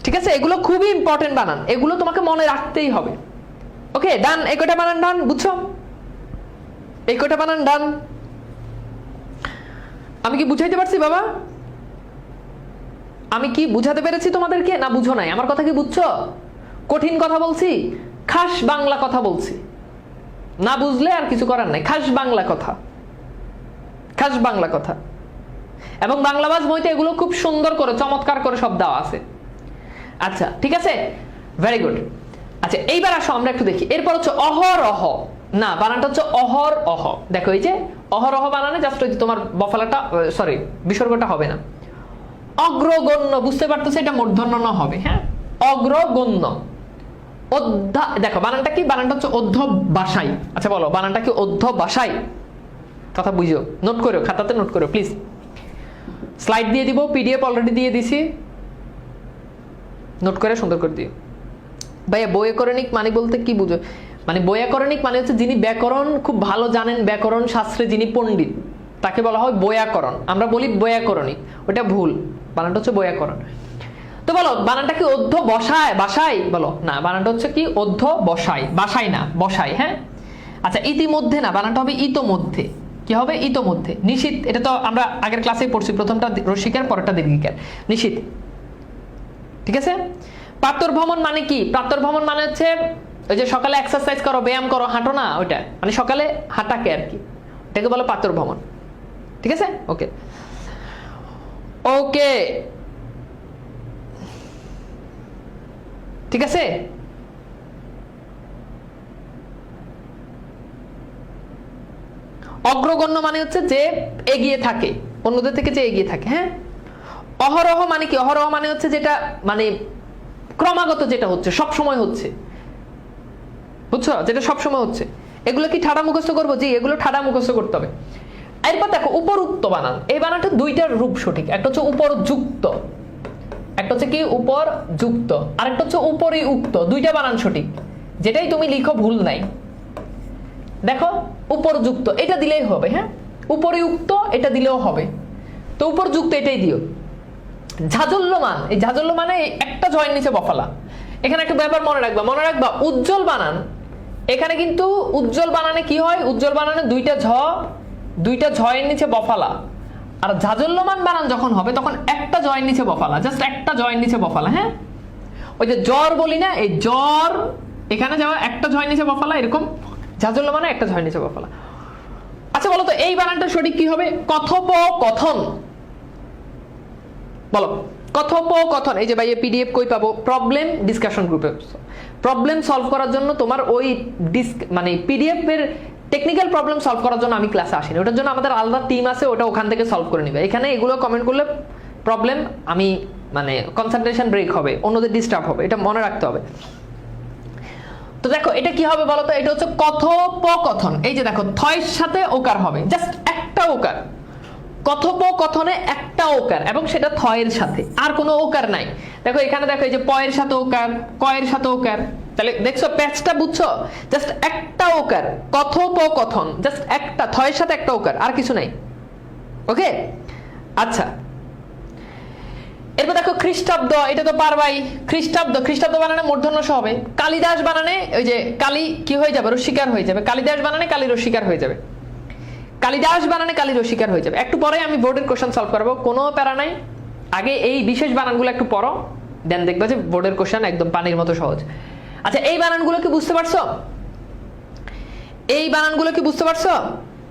ঠিক আছে, এগুলো খুবই ইম্পর্টেন্ট বানান, এগুলো তোমাকে মনে রাখতেই হবে। ওকে ডান, এই কয়টা বানান ডান, বুঝছো? এই কয়টা বানান ডান। আমি কি বুঝাইতে পারছি বাবা? আমি কি বুঝাতে পেরেছি তোমাদেরকে, না বুঝো নাই? আমার কথা কি বুঝছো? কঠিন কথা বলছি, খাস বাংলা কথা বলছি, না বুঝলে আর কিছু করার নাই, খাস বাংলা কথা, খাস বাংলা কথা। এবং বাংলাবাজ বইতে এগুলো খুব সুন্দর করে চমৎকার করে সব দেওয়া আছে। আচ্ছা ঠিক আছে, ভেরি গুড। আচ্ছা এইবার আসো আমরা একটু দেখি, এরপর হচ্ছে অহরহ, না বানানটা হচ্ছে অহর অহ। দেখো এই যে অহরহ বানানে জাস্ট ওই যে তোমার বফালাটা সরি বিসর্গটা হবে না। অগ্রগণ্য, বুঝতে পারতেছো এটা মূর্ধন্য ন হবে, হ্যাঁ অগ্রগণ্য। অধ্যা, দেখো বানানটা কি? বানানটা হচ্ছে অধ্যবসায়। আচ্ছা বলো বানানটা কি? অধ্যবসায়। কথা বুঝো, নোট করো, খাতাতে নোট করো প্লিজ। স্লাইড দিয়ে দিব, পিডিএফ অলরেডি দিয়ে দিছি, নোট করে সুন্দর করে দিও। ভাইয়া বৈয়াকরণিক মানে বলতে কি বুঝো? মানে বৈয়াকরণিক মানে হচ্ছে যিনি ব্যাকরণ খুব ভালো জানেন, ব্যাকরণ শাস্ত্রে যিনি পণ্ডিত তাকে বলা হয় বৈয়াকরণ। আমরা বলি বৈয়াকরণিক, ওটা ভুল, বানানটা হচ্ছে বৈয়াকরণ। তো বলো বানানটা কি অধ্য বসায় বাসায়? বলো না, বানানটা হচ্ছে কি অধ্য বসায়, বাসায় না বসায়, হ্যাঁ। আচ্ছা ইতিমধ্যে না, বানানটা হবে ইতোমধ্যে। কি হবে? ইতোমধ্যে। নিশীথ, এটা তো আমরা আগের ক্লাসেই পড়ছি, প্রথমটা রসিকার পরেরটা দীর্ঘিকার, নিশীথ। ঠিক আছে। প্রাতর্ভ্রমণ মানে কি? প্রাতর্ভ্রমণ মানে হচ্ছে ওই যে সকালে এক্সারসাইজ করো, ব্যায়াম করো, হাঁটো না, ওইটা মানে সকালে হাঁটাকে আর কি, এটাকে বলো প্রাতর্ভ্রমণ। ঠিক আছে, ওকে ওকে ঠিক আছে। অগ্রগণ্য মানে হচ্ছে যে এগিয়ে থাকে, অন্যদের থেকে যে এগিয়ে থাকে, হ্যাঁ। অহরহ মানে কি? অহরহ মানে হচ্ছে যেটা মানে ক্রমাগত যেটা হচ্ছে, সব সময় হচ্ছে, বুঝছো, যেটা সব সময় হচ্ছে। এগুলো কি ঠাডা মুখস্থ করবো? জি এগুলো ঠাডা মুখস্থ করতে হবে। এরপর দেখো উপরুক্ত বানান, এই বানানটা দুইটার রূপ সঠিক, একটা হচ্ছে উপরযুক্ত, একটা হচ্ছে কি উপরযুক্ত, আর একটা হচ্ছে উপরি উক্ত, দুইটা বানান সঠিক, যেটাই তুমি লিখো ভুল নাই। দেখো উপরযুক্ত এটা দিলেই হবে, হ্যাঁ উপরি উক্ত এটা দিলেও হবে, তো উপরযুক্ত এটাই দিও। ঝাজল্যমান, এই ঝাজল্যমানে একটা জয়ের নিচে বফালা। এখানে একটা ব্যাপার মনে রাখবা, মনে রাখবা উজ্জ্বল বানান, এখানে কিন্তু উজ্জ্বল বানানে কি হয়? উজ্জ্বল বানানে দুইটা ঝয়ের নিচে বফালা, আর ঝাজল্যমান বানান যখন হবে তখন একটা জয়ের নিচে বফালা, জাস্ট একটা জয়ের নিচে বফালা, হ্যাঁ। ওই যে জ্বর বলি না, এই জ্বর এখানে যাওয়া একটা জয়ের নিচে বফালা, এরকম ঝাজল্যমানে একটা জয়ের নিচে বফালা। আচ্ছা বলো তো এই বানানটা সঠিক কি হবে? কথোপকথন। বলো কথোপকথন। এই যে ভাই পিডিএফ কই পাবো? প্রবলেম ডিসকাশন গ্রুপে। প্রবলেম সলভ করার জন্য তোমার ওই মানে পিডিএফ এর টেকনিক্যাল প্রবলেম সলভ করার জন্য আমি ক্লাসে আসিনি, ওটার জন্য আমাদের আলাদা টিম আছে, ওটা ওখান থেকে সলভ করে নিবে। এখানে এগুলো কমেন্ট করলে প্রবলেম আমি মানে কনসেন্ট্রেশন ব্রেক হবে, অন্যদের ডিস্টার্ব হবে, এটা মনে রাখতে হবে। তো দেখো এটা কি হবে বলো তো? এটা হচ্ছে কথোপকথন। এই যে দেখো থয়ের সাথে ওকার হবে, জাস্ট একটা ওকার, কথোপকথনে একটা ওকার, এবং সেটা থয়ের সাথে, আর কোনো ওকার নাই। দেখো এখানে দেখো এই যে পয়ের সাথে ওকার, কয়ের সাথে ওকার, তাহলে দেখছো প্যাচটা বুঝছো? জাস্ট একটা ওকার, কথোপকথন, জাস্ট একটা থয়ের সাথে একটা ওকার, আর কিছু নাই, ওকে। আচ্ছা এরপর দেখো খ্রিস্টাব্দ, এটা তো পারবাই। খ্রিস্টাব্দ বানানে মূর্ধন্য স হবে। কালিদাস বানানে ওই যে কালি কি হয়ে যাবে? রস্বীকার হয়ে যাবে। কালিদাস বানানে কালি রস্বীকার হয়ে যাবে। কালিদাস বানানে কালী রসিকার হয়ে যাবে। একটু পরে আমি বোর্ডের কোশ্চেন সলভ করবো, কোনো প্যারা নাই। আগে এই বিশেষ বানানগুলো একটু পড়ো, দেন দেখবা যে বোর্ডের কোশ্চেন একদম পানির মতো সহজ। আচ্ছা, এই বানানগুলো কি বুঝতে পারছো? এই বানানগুলো কি বুঝতে পারছো?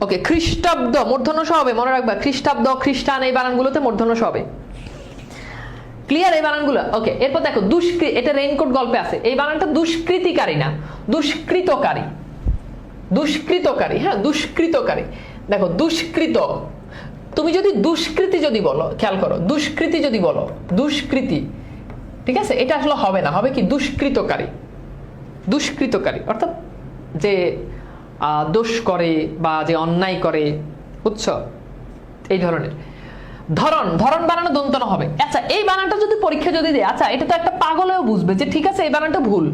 ওকে, খ্রিস্টাব্দ মূর্ধন্য স হবে, মনে রাখবা। খ্রিস্টাব্দ, খ্রিস্টান, এই বানানগুলোতে মূর্ধন্য স হবে। ক্লিয়ার এই বানানগুলো? ওকে, এরপর দেখো এটা রেইনকোট গল্পে আছে। এই বানানটা দুষ্কৃতিকারী না, দুষ্কৃতকারী। দুষ্কৃতকারী, হ্যাঁ, দুষ্কৃতকারী। দেখো দুষ্কৃত, তুমি যদি দুষ্কৃতি যদি বলো, খেয়াল করো, দুষ্কৃতি যদি বলো, দুষ্কৃতি, ঠিক আছে, এটা আসলে হবে না, হবে কি দুষ্কৃতকারী। দুষ্কৃতকারী অর্থাৎ যে দোষ করে বা যে অন্যায় করে, বুঝছো, এই ধরনের। ধরন, ধরন বানানো দন্তন হবে। আচ্ছা, এই বানানটা যদি পরীক্ষা যদি দেয়, আচ্ছা এটা তো একটা পাগলেও বুঝবে যে ঠিক আছে এই বানানটা ভুল,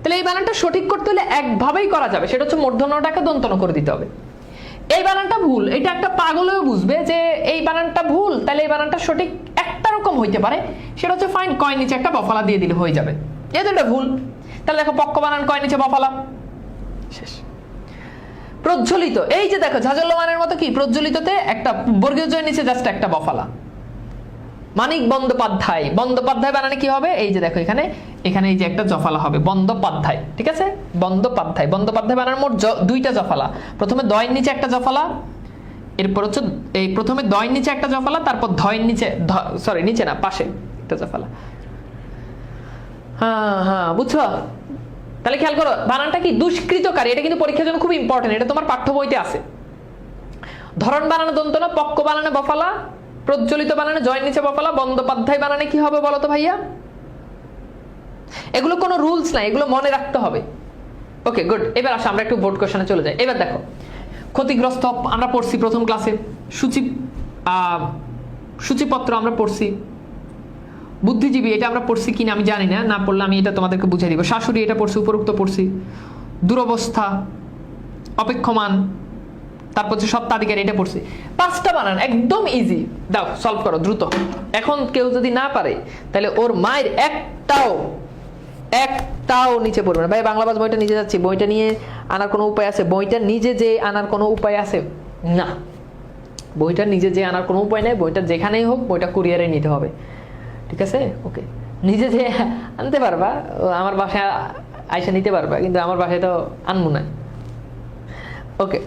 তাহলে এই বানানটা সঠিক করতে হলে একভাবেই করা যাবে, সেটা হচ্ছে মূর্ধন্যটাকে দন্তন করে দিতে হবে। এই বানানটা ভুল, এটা একটা পাগলেও বুঝবে যে এই বানানটা ভুল, তাহলে এই বানানটা সঠিক একটা রকম হইতে পারে, সেটা হচ্ছে ফাইন কয় নিচে একটা বফালা দিয়ে দিলে হয়ে যাবে। যেহেতু এটা ভুল, তাহলে দেখো পক্ষ বানান কয় নিচে বফালা, শেষ। প্রজ্বলিত, এই যে দেখো ঝাঁঝল্যমানের মতো কি প্রজ্বলিততে একটা বর্গীয় জয়ের নিচে জাস্ট একটা বফালা। মানিক বন্দ্যোপাধ্যায়, বন্দ্যোপাধ্যায় বানানে কি হবে? এই যে দেখো এখানে, এখানে এই যে একটা জফালা হবে, বন্দ্যোপাধ্যায়, ঠিক আছে, বন্দ্যোপাধ্যায়। বন্দ্যোপাধ্যায় বানানোর মোট দুইটা জফালা, প্রথমে দয়ের নিচে একটা জফালা, এরপর হচ্ছে এই প্রথমে দয়ের নিচে একটা জফালা, তারপর ধয়ের নিচে, সরি নিচে না, পাশে একটা জফালা। হ্যাঁ হ্যাঁ, বুঝছো? তাহলে খেয়াল করো বানানটা কি দুষ্কৃতকারী, এটা কিন্তু পরীক্ষার জন্য খুব ইম্পর্টেন্ট, এটা তোমার পাঠ্য বইতে আছে। ধরন বানানো দন্তন, পক্ষ বানানে বফালা, প্রজ্বলিত বানানে জয়ের নিচে বফালা, বন্দ্যোপাধ্যায় বানানে কি হবে বলো তো ভাইয়া? এগুলো কোনো রুলস নাই, এগুলো মনে রাখতে হবে। ওকে গুড, এবার আসো আমরা একটু বোর্ড কোশ্চেনে চলে যাই। এবার দেখো ক্ষতিগ্রস্ত আমরা পড়ছি প্রথম ক্লাসে, সূচিপত্র আমরা পড়ছি, বুদ্ধিজীবী এটা আমরা পড়ছি কিনা আমি জানি না, না পড়লে আমি এটা তোমাদেরকে বুঝিয়ে দিব। শাশুড়ি এটা পড়ছি, উপরোক্ত পড়ছি। দুরবস্থা, অপেক্ষমান, তারপর হচ্ছে সত্ত্বাধিকারী এটা পড়ছি। 5টা বানান একদম ইজি, দাও সলভ করো দ্রুত। এখন কেউ যদি না পারে তাহলে ওর মায়ের একটাও নিচে পড়বে না। ভাই বাংলা বাস বইটা নিচে যাচ্ছি, বইটা নিয়ে আনার কোনো উপায় আছে? বইটা নিজে যে আনার কোনো উপায় আছে? না, বইটা নিজে যে আনার কোনো উপায় নেই, বইটা যেখানেই হোক বইটা কুরিয়ারে নিতে হবে, ঠিক আছে? ওকে, নিজে যে আনতে পারবা, আমার বাসায় আইসা নিতে পারবা, কিন্তু আমার বাসায় তো আনবো না। ওকে,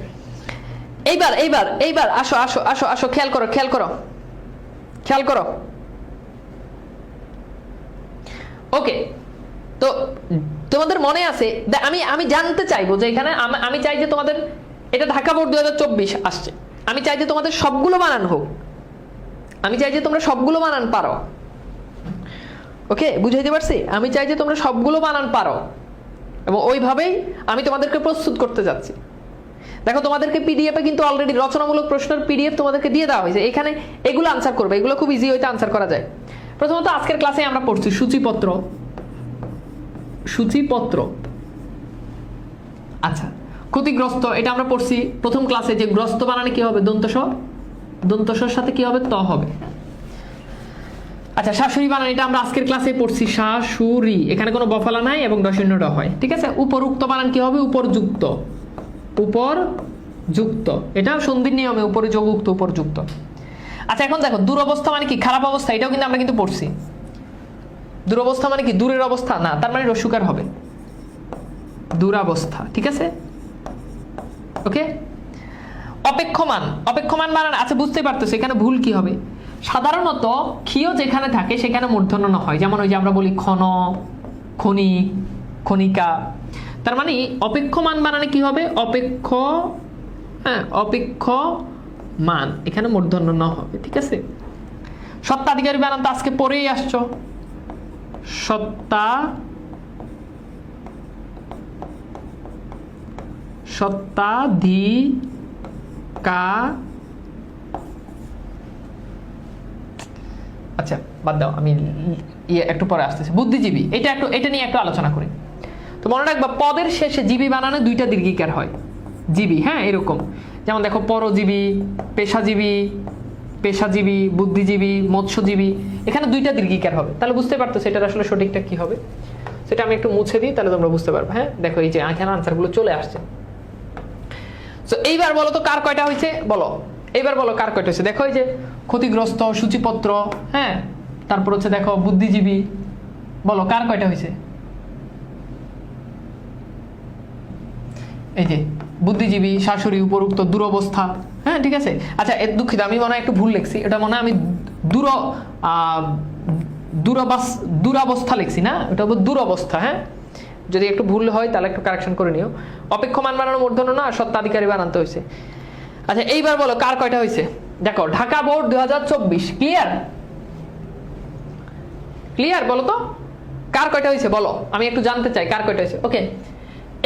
এইবার এইবার এইবার আসো আসো আসো আসো, খেয়াল করো খেয়াল করো খেয়াল করো। ওকে, তো তোমাদের মনে আছে, আমি জানতে চাইবো যে এখানে আমি চাই যে তোমাদের, এটা ঢাকা বোর্ড 2024 আসছে, আমি চাই যে তোমাদের সবগুলো বানান হোক, আমি চাই যে তোমরা সবগুলো বানান পারো। ওকে, বুঝাইতে পারছি? আমি চাই যে তোমরা সবগুলো বানান পারো, এবং ওইভাবেই আমি তোমাদেরকে প্রস্তুত করতে যাচ্ছি। দেখো তোমাদেরকে পিডিএফে কিন্তু অলরেডি রচনামূলক প্রশ্নের পিডিএফ তোমাদেরকে দিয়ে দেওয়া হয়েছে, এখানে এগুলো আনসার করবে, এগুলো খুব ইজি হইতে আনসার করা যায়। প্রথমত আজকের ক্লাসে আমরা পড়ছি সূচিপত্র, সূচিপত্র। আচ্ছা, ক্ষতিগ্রস্ত এটা আমরা পড়ছি প্রথম ক্লাসে, যে গ্রস্ত বানানে কি হবে? দন্তস, দন্তসর সাথে কি হবে? ত হবে। আচ্ছা, শাশুড়ি বানান এটা আমরা আজকের ক্লাসে পড়ছি, শাশুড়ি, এখানে কোনো বফালা নাই এবং দশন্যটা হয়, ঠিক আছে? উপরুক্ত বানান কি হবে? উপরযুক্ত, উপরযুক্ত, এটা সন্ধির নিয়মে উপরে যোগযুক্ত, উপরযুক্ত। আচ্ছা, এখন দেখো দুরবস্থা মানে কি? খারাপ অবস্থা, এটাও কিন্তু আমরা কিন্তু পড়ছি। দুরবস্থা মানে কি? দূরের অবস্থা না, তার মানে রস্যকার হবে, দুরাবস্থা, ঠিক আছে? ওকে, অপেক্ষমান, অপেক্ষমান বানান, আচ্ছা বুঝতে পারতেছো এখানে ভুল কি হবে? সাধারণত ক্ষীয় যেখানে থাকে সেখানে মূর্ধন্য ন হয়, যেমন ওই যে আমরা বলি ক্ষণ, ক্ষণিক, ক্ষণিকা। তার মানে অপেক্ষমান বানানে কি হবে? অপেক্ষ, হ্যাঁ, অপেক্ষমান, এখানে মূর্ধন্য ন হবে, ঠিক আছে? সত্ত্বাধিকারী বানান তো আজকে পড়েই আসছো, আচ্ছা বাদ দাও, আমি একটু পরে আসতেছি। বুদ্ধিজীবী এটা নিয়ে একটু আলোচনা করি। তো মনে রাখবা পদের শেষে জীবী বানানে 2টা দীর্ঘিকার হয়, জীবী, হ্যাঁ, এরকম যেমন দেখো পরজীবী, পেশাজীবী, বুদ্ধিজীবী, মৎস্যজীবী, এখানে 2টা দীর্ঘিকার হবে। তাহলে বুঝতে পারতো সেটার আসলে সঠিকটা কি হবে, সেটা আমি একটু মুছে দিই, তাহলে তোমরা বুঝতে পারবে। হ্যাঁ, দেখো এই যে এখানে আনসারগুলো চলে আসছে। তো এইবার বলো তো কার কয়টা হয়েছে বলো, এইবার বলো কার কয়টা হয়েছে। দেখো এই যে ক্ষতিগ্রস্ত, সূচিপত্র, হ্যাঁ, তারপর হচ্ছে দেখো বুদ্ধিজীবী, বলো কার কয়টা হয়েছে। এই যে বুদ্ধিজীবী, শাশুড়ি, উপরুক্ত, দুরবস্থা, হ্যাঁ ঠিক আছে। আচ্ছা দুঃখিত, আমি মনে হয় একটু ভুল লিখছি, এটা মনে হয় আমি দুরবস্থা লিখছি না, এটা হবে দুরবস্থা। হ্যাঁ, যদি একটু ভুল হয় তাহলে একটু কারেকশন করে নিও। অপেক্ষমান বানানো মূর্ধন্য না, সত্ত্বাধিকারী বানাতে হয়েছে। আচ্ছা এইবার বলো কার কয়টা হয়েছে। দেখো ঢাকা বোর্ড 2024, ক্লিয়ার ক্লিয়ার, বলো তো কার কয়টা হয়েছে বলো, আমি একটু জানতে চাই কার কয়টা হয়েছে। ওকে,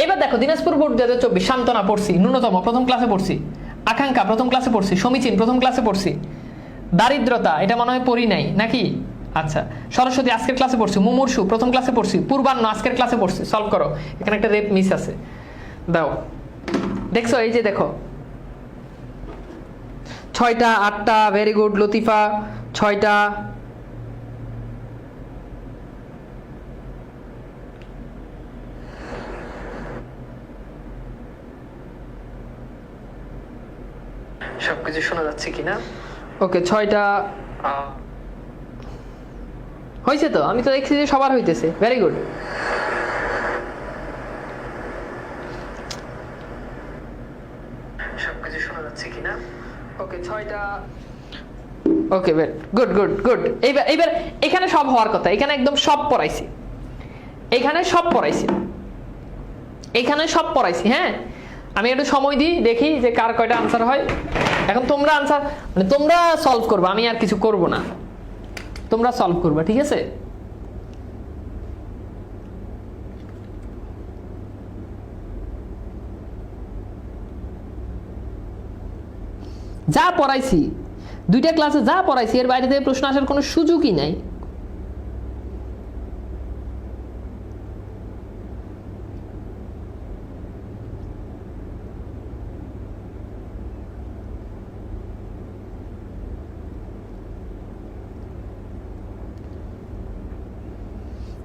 এবার দেখো দিনাজপুর বোর্ড 2024, সান্ত্বনা পড়ছি, ন্যূনতম প্রথম ক্লাসে পড়ছি, আকাঙ্ক্ষা প্রথম ক্লাসে পড়ছি, সমীচীন প্রথম ক্লাসে পড়ছি, দারিদ্রতা এটা মনে হয় পড়ি নাই নাকি। আচ্ছা সরস্বতী আজকের ক্লাসে পড়ছি, মুমূর্ষু প্রথম ক্লাসে পড়ছি, পূর্বাহ্ন আজকের ক্লাসে পড়ছি। সলভ করো, এখানে একটা রেপ মিস আছে, দাও। দেখছো এই যে দেখো 6টা 8টা, ভেরি গুড লতিফা, 6টা। সবকিছু শোনা যাচ্ছে কিনা? ওকে 6টা হয়েছে তো, আমি তো দেখছি যে সবার হইতেছে, ভেরি গুড। সবকিছু শোনা যাচ্ছে কিনা? ওকে 6টা, ওকে গুড গুড গুড। এইবার এইবার এখানে সব হওয়ার কথা, এখানে একদম সব পড়াইছি, এখানে সব পড়াইছি, এখানে সব পড়াইছি। হ্যাঁ, আমি একটু সময় দিই, দেখি যে কার কয়টা আনসার হয়। এখন তোমরা আনসার মানে তোমরা সলভ করবে, আমি আর কিছু করব না, তোমরা সলভ করবে, ঠিক আছে। যা পড়াইছি 2টা ক্লাসে যা পড়াইছি এর বাইরে থেকে প্রশ্ন আসার কোনো সুযোগই নাই।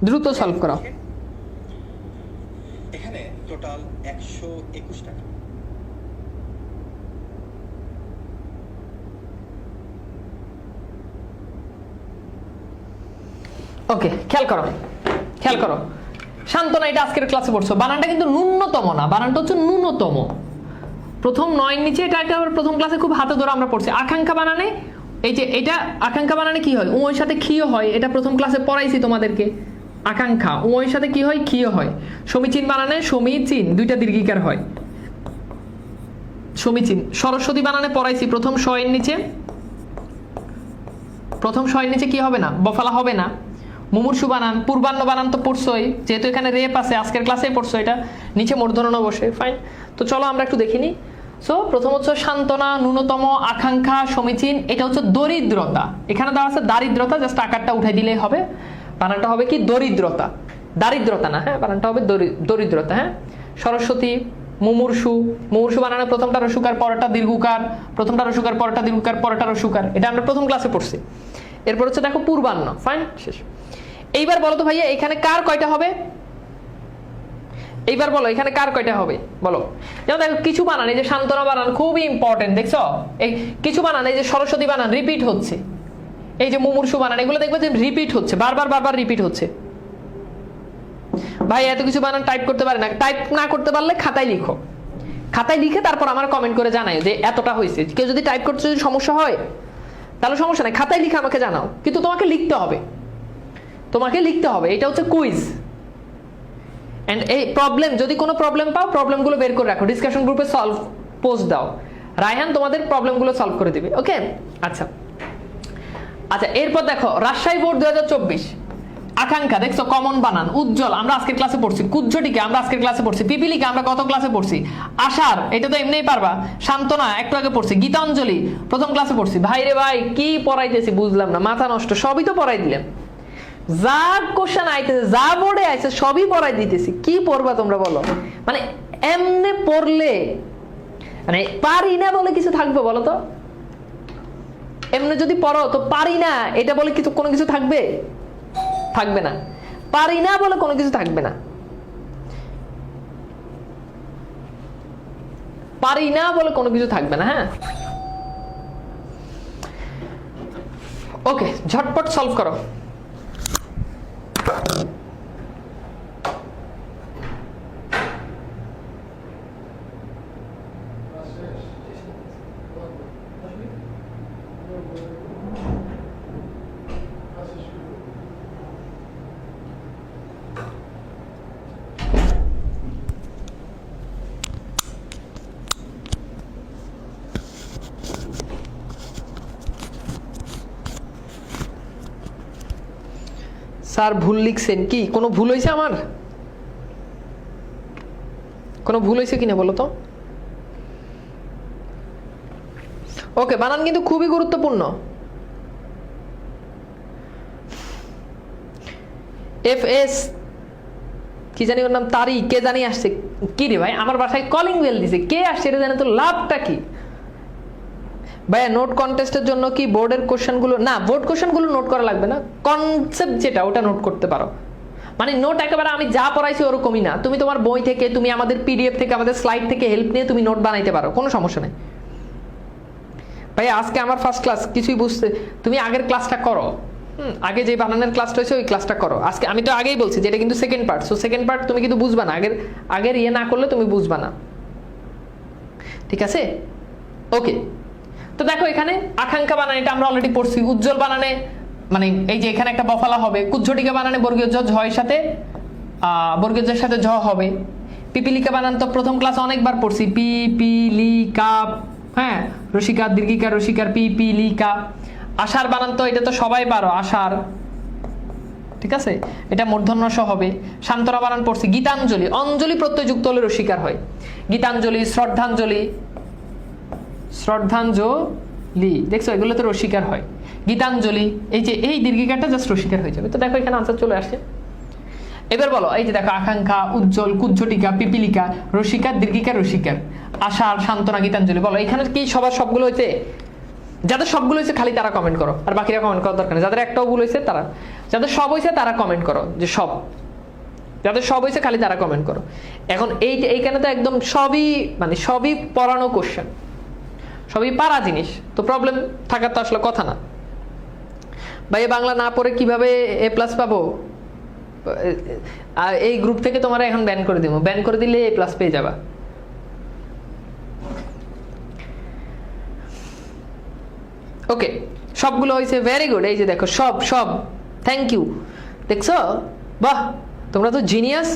দ্রুত সলভ করো। এখানে টোটাল 121 টাকা। ওকে খেয়াল করো, খেয়াল করো, সান্ত্বনা এটা আজকের ক্লাসে পড়ছো, বানানটা কিন্তু ন্যূনতম না, বানানটা হচ্ছে ন্যূনতম। প্রথম 9 নিচে, এটা আবার প্রথম ক্লাসে খুব হাতে ধরে আমরা পড়ছি। আকাঙ্ক্ষা বানানে এই যে এটা আকাঙ্ক্ষা বানানে কি হয়, ওর সাথে ক্ষীয় হয়, এটা প্রথম ক্লাসে পড়াইছি তোমাদেরকে। আকাঙ্ক্ষা ওর সাথে কি হয়, ক্ষীয় হয়। সমীচীন বানানে সমীচীন 2টা দীর্ঘিকার হয়, সমীচীন। সরস্বতী বানানে পড়াইছি, প্রথম স এর নিচে, প্রথম স এর নিচে কি হবে না, বফালা হবে না। মুমূর্ষু বানান, পূর্বাহ্ন বানান তো পড়ছোই, যেহেতু এখানে রেপ আছে আজকের ক্লাসে পড়ছো, এটা নিচে মূর্ধন্য বসে, ফাইন। তো চলো আমরা একটু দেখিনি। সো প্রথম হচ্ছে সান্ত্বনা, ন্যূনতম, আকাঙ্ক্ষা, সমীচীন, এটা হচ্ছে দরিদ্রতা। এখানে দেওয়া আছে দারিদ্রতা, জাস্ট আকারটা উঠাই দিলেই হবে। বানানটা হবে কি দরিদ্রতা, দারিদ্রতা না, হ্যাঁ বানানটা হবে দরিদ্রতা। হ্যাঁ, সরস্বতী, মুমূর্ষু, মুমূর্ষু বানানে প্রথমটা রসুকার পরেরটা দীর্ঘকার, প্রথমটা রসুকার পরেরটা দীর্ঘকার পরেরটা রসুকার, এটা আমরা প্রথম ক্লাসে পড়ছি। এরপর হচ্ছে দেখো পূর্বাহ্ন, ফাইন শেষ। এইবার বলো তো ভাইয়া এখানে কার কয়টা হবে, এইবার বলো এখানে কার কয়টা হবে বলো। যেমন দেখো কিছু বানান, এই যে সান্ত্বনা বানান খুবই ইম্পর্টেন্ট, দেখছো এই কিছু বানান, এই যে সরস্বতী বানান রিপিট হচ্ছে, এই যে মুমূর্ষু বানান এগুলো দেখবে যে রিপিট হচ্ছে, বারবার বারবার রিপিট হচ্ছে। ভাই এত কিছু বানান টাইপ করতে পারে না, টাইপ না করতে পারলে খাতায় লিখো, খাতায় লিখে তারপর আমার কমেন্ট করে জানাই যে এতটা হয়েছে। কেউ যদি টাইপ করতে যদি সমস্যা হয় তাহলে সমস্যা নাই, খাতায় লিখে আমাকে জানাও, কিন্তু তোমাকে লিখতে হবে, তোমাকে লিখতে হবে। এটা হচ্ছে কুইজ। এন্ড এই প্রবলেম, যদি কোনো প্রবলেম পাও প্রবলেমগুলো বের করে রাখো, ডিসকাশন গ্রুপে সলভ পোস্ট দাও, রায়হান তোমাদের প্রবলেমগুলো সলভ করে দিবে। ওকে আচ্ছা আচ্ছা, এরপর দেখো রাজশাহী বোর্ড 2024, আকাঙ্ক্ষা দেখছো কমন বানান, উজ্জ্বল আমরা আজকের ক্লাসে পড়ছি, কুজ্জটিকে আমরা আজকের ক্লাসে পড়ছি, পিপিলিকে আমরা কত ক্লাসে পড়ছি, আশার এটা তো এমনিই পারবা, সান্ত্বনা একটু আগে পড়ছি, গীতাঞ্জলি প্রথম ক্লাসে পড়ছি। ভাই রে ভাই কি পড়াইতেছি বুঝলাম না, মাথা নষ্ট, সবই তো পড়াই দিলাম, যা কোশ্চেন আইতেছে যা বোর্ডে আইছে সবই পড়াই দিতেছি, কি পড়বা তোমরা বলো। মানে এমনে পড়লে মানে পারি না বলে কিছু থাকবে বলো তো, এমনি যদি পড়ো তো পারি না এটা বলে কিছু কোনো কিছু থাকবে, থাকবে না, পারি না বলে কোনো কিছু থাকবে না। পারি না বলে কোনো কিছু থাকবে না, হ্যাঁ। ওকে, ঝটপট সলভ করো। স্যার ভুল লিখছেন কি? কোনো ভুল হয়েছে আমার? কোনো ভুল হয়েছে কিনা বলো তো? ওকে, বানান কিন্তু খুবই গুরুত্বপূর্ণ। এফ এস কি জানি ওর নাম, তারি কে জানি আসছে। কি রে ভাই, আমার বাসায় কলিং বেল দিছে, কে আসছে এটা জানে তো লাভটা কি? ভাইয়া নোট কন্টেস্টের জন্য কি বোর্ডের কোশ্চেনগুলো না, বোর্ড কোশ্চেনগুলো নোট করা লাগবে না, কনসেপ্ট যেটা ওটা নোট করতে পারো। মানে নোট একেবারে আমি যা পড়াইছি ওরকমই না, তুমি তোমার বই থেকে, তুমি আমাদের পিডিএফ থেকে, আমাদের স্লাইড থেকে হেল্প নিয়ে তুমি নোট বানাইতে পারো, কোনো সমস্যা নেই। ভাইয়া আজকে আমার ফার্স্ট ক্লাস, কিছুই বুঝতে, তুমি আগের ক্লাসটা করো, আগে যে বানানোর ক্লাসটা হয়েছে ওই ক্লাসটা করো। আজকে আমি তো আগেই বলছি যে এটা কিন্তু second part, so second part তুমি কিন্তু বুঝবা না, আগের ইয়ে না করলে তুমি বুঝবা না, ঠিক আছে? ওকে, তো দেখো এখানে আকাঙ্ক্ষা বানানে এটা আমরা অলরেডি পড়ছি। উজ্জ্বল বানানে মানে এই যে এখানে একটা বফালা হবে। কুজ্ঝটিকা বানানে বর্গীয় জ ঝয়ের সাথে বর্গীয় জের সাথে ঝ হবে। পিপিলিকা বানান তো প্রথম ক্লাসে অনেকবার পড়ছি, পিপিলিকা, হ্যাঁ, রসিকার দীর্ঘিকার রসিকার পিপিলিকা। আষাঢ় বানান তো এটা তো সবাই পারো, আষাঢ়, ঠিক আছে, এটা মূর্ধন্য স হবে। শান্তরা বানান পড়ছি। গীতাঞ্জলি, অঞ্জলি প্রত্যয় যুক্ত হলে রসিকার হয়। গীতাঞ্জলি, শ্রদ্ধাঞ্জলি, শ্রদ্ধাঞ্জলি, দেখছো এগুলো তো রসিকার হয়। গীতাঞ্জলি, এই যে এই দীর্ঘিকারটা জাস্ট রসিকার হয়ে যাবে। তো দেখো এখানে আনসার চলে আসছে। এবার বলো, এই যে দেখো আকাঙ্ক্ষা, উজ্জ্বল, কুজ্ঝটিকা, পিপিলিকা, রসিকার দীর্ঘিকার রসিকার, আষাঢ়, শান্তনা, গীতাঞ্জলি। বলো এখানে কি সবার সবগুলো হয়েছে? যাদের সবগুলো হয়েছে খালি তারা কমেন্ট করো, আর বাকিরা কমেন্ট করার দরকার নেই। যাদের একটাও ভুল হয়েছে তারা, যাদের সব হয়েছে তারা কমেন্ট করো যে সব, যাদের সব হয়েছে খালি তারা কমেন্ট করো। এখন এইখানে তো একদম সবই মানে সবই পড়ানো কোশ্চেন, সবই পারা জিনিস, তো প্রবলেম থাকার তো আসলে কথা না। ভাই বাংলা না পড়ে কিভাবে এ প্লাস পাবো? এই গ্রুপ থেকে তোমার এখন ব্যান করে দিব, ব্যান করে দিলে এ প্লাস পেয়ে যাবা। ওকে, সবগুলো হয়েছে, ভেরি গুড। এই যে দেখো সব সব, থ্যাংক ইউ, দেখছো, বাহ তোমরা তো জিনিয়াস।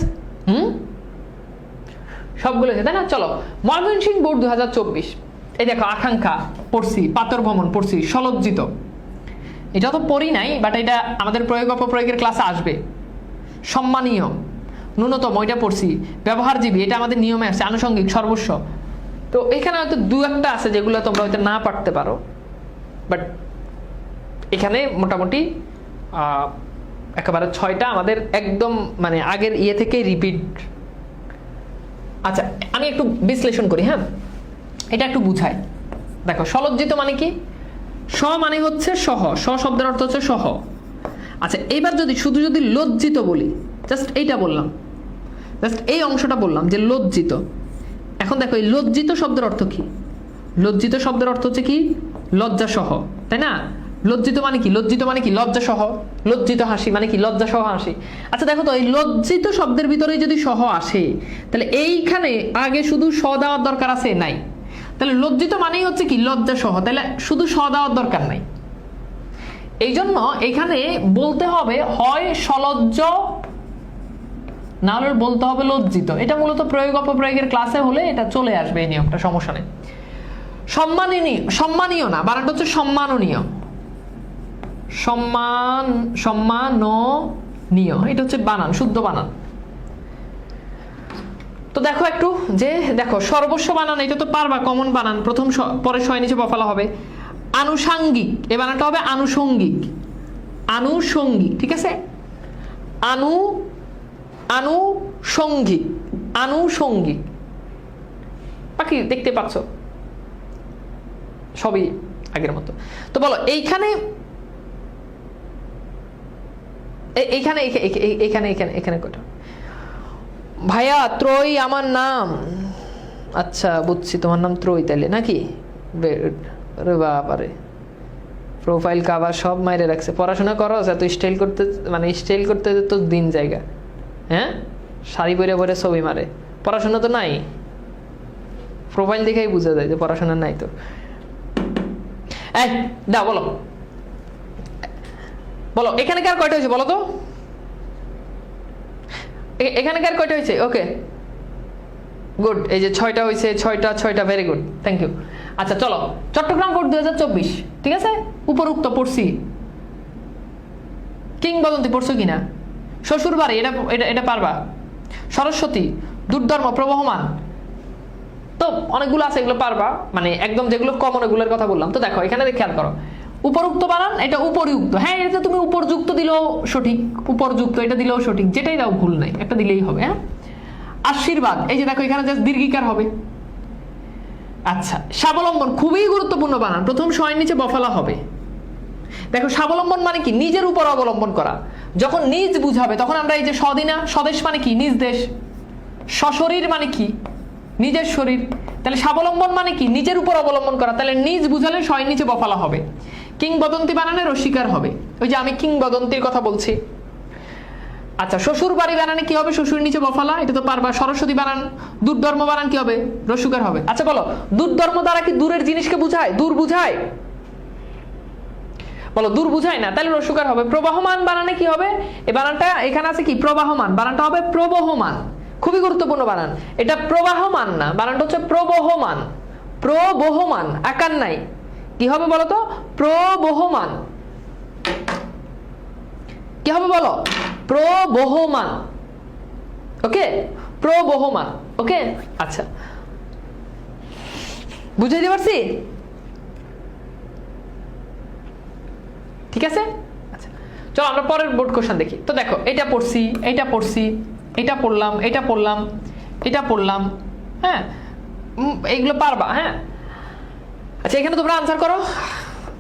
সবগুলো হয়েছে, তাই না? চলো, ময়মনসিংহ বোর্ড 2024, এই দেখো আকাঙ্ক্ষা পড়ছি, পাতর ভ্রমণ পড়ছি, সলজ্জিত এটা তো পড়ি নাই, বাট এটা আমাদের প্রয়োগ অপপ্রয়োগের ক্লাসে আসবে। সম্মানীয়, ন্যূনতম, এটা পড়ছি। ব্যবহারজীবী, এটা আমাদের নিয়মে আসছে। আনুষঙ্গিক, সর্বস্ব। তো এখানে হয়তো দু একটা আছে যেগুলো তোমরা হয়তো না পারতে পারো, বাট এখানে মোটামুটি একেবারে 6টা আমাদের একদম মানে আগের ইয়ে থেকে রিপিট। আচ্ছা, আমি একটু বিশ্লেষণ করি, হ্যাঁ, এটা একটু বুঝাই। দেখো সলজ্জিত মানে কি? স মানে হচ্ছে সহ, স শব্দের অর্থ হচ্ছে সহ। আচ্ছা, এইবার শুধু যদি লজ্জিত বলি, জাস্ট এইটা বললাম, জাস্ট এই অংশটা বললাম যে লজ্জিত। এখন দেখো এই লজ্জিত শব্দের অর্থ কি? লজ্জিত শব্দের অর্থ হচ্ছে কি? লজ্জা সহ, তাই না? লজ্জিত মানে কি? লজ্জিত মানে কি? লজ্জা সহ। লজ্জিত হাসি মানে কি? লজ্জা সহ হাসি। আচ্ছা দেখো তো, এই লজ্জিত শব্দের ভিতরে যদি সহ আসে, তাহলে এইখানে আগে শুধু স দেওয়ার দরকার আছে? নাই। তাহলে লজ্জিত মানেই হচ্ছে কি? লজ্জা সহ, তাহলে শুধু স দেওয়ার দরকার নাই। এই জন্য এখানে বলতে হবে হয় সলজ্জ, না হলে বলতে হবে লজ্জিত। এটা মূলত প্রয়োগ অপপ্রয়োগের ক্লাসে হলে এটা চলে আসবে, এই নিয়মটা, সমস্যা নেই। সম্মানীয় না, বানানটা হচ্ছে সম্মাননীয়, সম্মাননীয়, এটা হচ্ছে বানান, শুদ্ধ বানান। তো দেখো একটু যে দেখো সর্বস্ব বানান, এটা তো পারবা, কমন বানান, প্রথম পরে শয় নিচে বফালা হবে। আনুষাঙ্গিক, এ বানানটা হবে আনুষঙ্গিক, আনুষঙ্গিক, ঠিক আছে? আনুষঙ্গিক, আনুষঙ্গিক, বাকি দেখতে পাচ্ছ সবই আগের মতো। তো বলো এইখানে এইখানে এখানে এখানে এখানে কটা? ভাইয়া ত্রয়ী আমার নাম, আচ্ছা বুঝছি, তোমার নাম ত্রয়ী তাইলে নাকি? আরে বাবারে, প্রোফাইল কাভার সব মাইরে রাখছে। পড়াশোনা করো এত স্টাইল করতে, মানে স্টাইল করতে তো দিন জায়গা, হ্যাঁ শাড়ি পরে পরে ছবি মারে, পড়াশোনা তো নাই। প্রোফাইল দেখেই বোঝা যায় যে পড়াশোনা নাই। তো এই দাও বলো, বলো এখানে কার কয়টা হয়েছে বলো তো, এখানে কার কয়টা হয়েছে? ওকে গুড, এই যে 6টা হয়েছে, 6টা, ভেরি গুড, থ্যাংক ইউ। আচ্ছা চলো, চট্টগ্রাম বোর্ড 2024, ঠিক আছে, উপরুক্ত পড়ছি। কিংবদন্তি পড়ছো কিনা? শ্বশুর বাড়ি, এটা এটা এটা পারবা। সরস্বতী, দুর্ধর্ম, প্রবহমান, তো অনেকগুলো আছে, এগুলো পারবা, মানে একদম যেগুলো কমন এগুলোর কথা বললাম। তো দেখো এখানে খেয়াল করো, উপরুক্ত বানান, এটা উপরিউক্ত, হ্যাঁ এটা তুমি উপরযুক্ত দিলেও সঠিক, উপরযুক্ত এটা দিলেও সঠিক, যেটাই দাও ভুল নাই, একটা দিলেই হবে। হ্যাঁ আশীর্বাদ, এই যে দেখো এখানে জাস্ট দীর্ঘিকার হবে। আচ্ছা স্বাবলম্বন, খুবই গুরুত্বপূর্ণ বানান, প্রথম শয়ের নিচে বফালা হবে। দেখো স্বাবলম্বন মানে কি? নিজের উপর অবলম্বন করা। যখন নিজ বুঝাবে তখন আমরা এই যে স্বদিনা, স্বদেশ মানে কি? নিজ দেশ। সশরীর মানে কি? নিজের শরীর। তাহলে স্বাবলম্বন মানে কি? নিজের উপর অবলম্বন করা, তাহলে নিজ বুঝালে শয়ের নিচে বফালা হবে। কিংবদন্তি বানানে রস্বীকার হবে, ওই যে আমি কিংবদন্তির কথা বলছি। আচ্ছা শ্বশুর বাড়ি বানানে কি হবে? শ্বশুর নিচে বফালা, এটা তো পারবা। সরস্বতী বানান, দুর্ধর্ম বানান কি হবে? রস্যকার হবে। আচ্ছা বলো, দুর্ধর্ম দ্বারা কি দূরের জিনিসকে বুঝায়? দূর বুঝায়? বলো দূর বুঝায় না, তাহলে রস্যকার হবে। প্রবাহমান বানানে কি হবে? এই বানানটা এখানে আছে কি? প্রবাহমান, বানানটা হবে প্রবহমান, খুবই গুরুত্বপূর্ণ বানান। এটা প্রবাহমান না, বানানটা হচ্ছে প্রবহমান। প্রবহমান, আকার নাই, কি হবে বলো তো? প্রবহমান। কি হবে বলো? প্রবহমান। ওকে, প্রবহমান। ওকে আচ্ছা, বুঝাইতে পারছি? ঠিক আছে, আচ্ছা চলো আমরা পরের বোর্ড কোশ্চেন দেখি। তো দেখো এটা পড়ছি, এটা পড়ছি, এটা পড়লাম, এটা পড়লাম, এটা পড়লাম, হ্যাঁ এইগুলো পারবা। হ্যাঁ আচ্ছা এখানে তোমরা আনসার করো,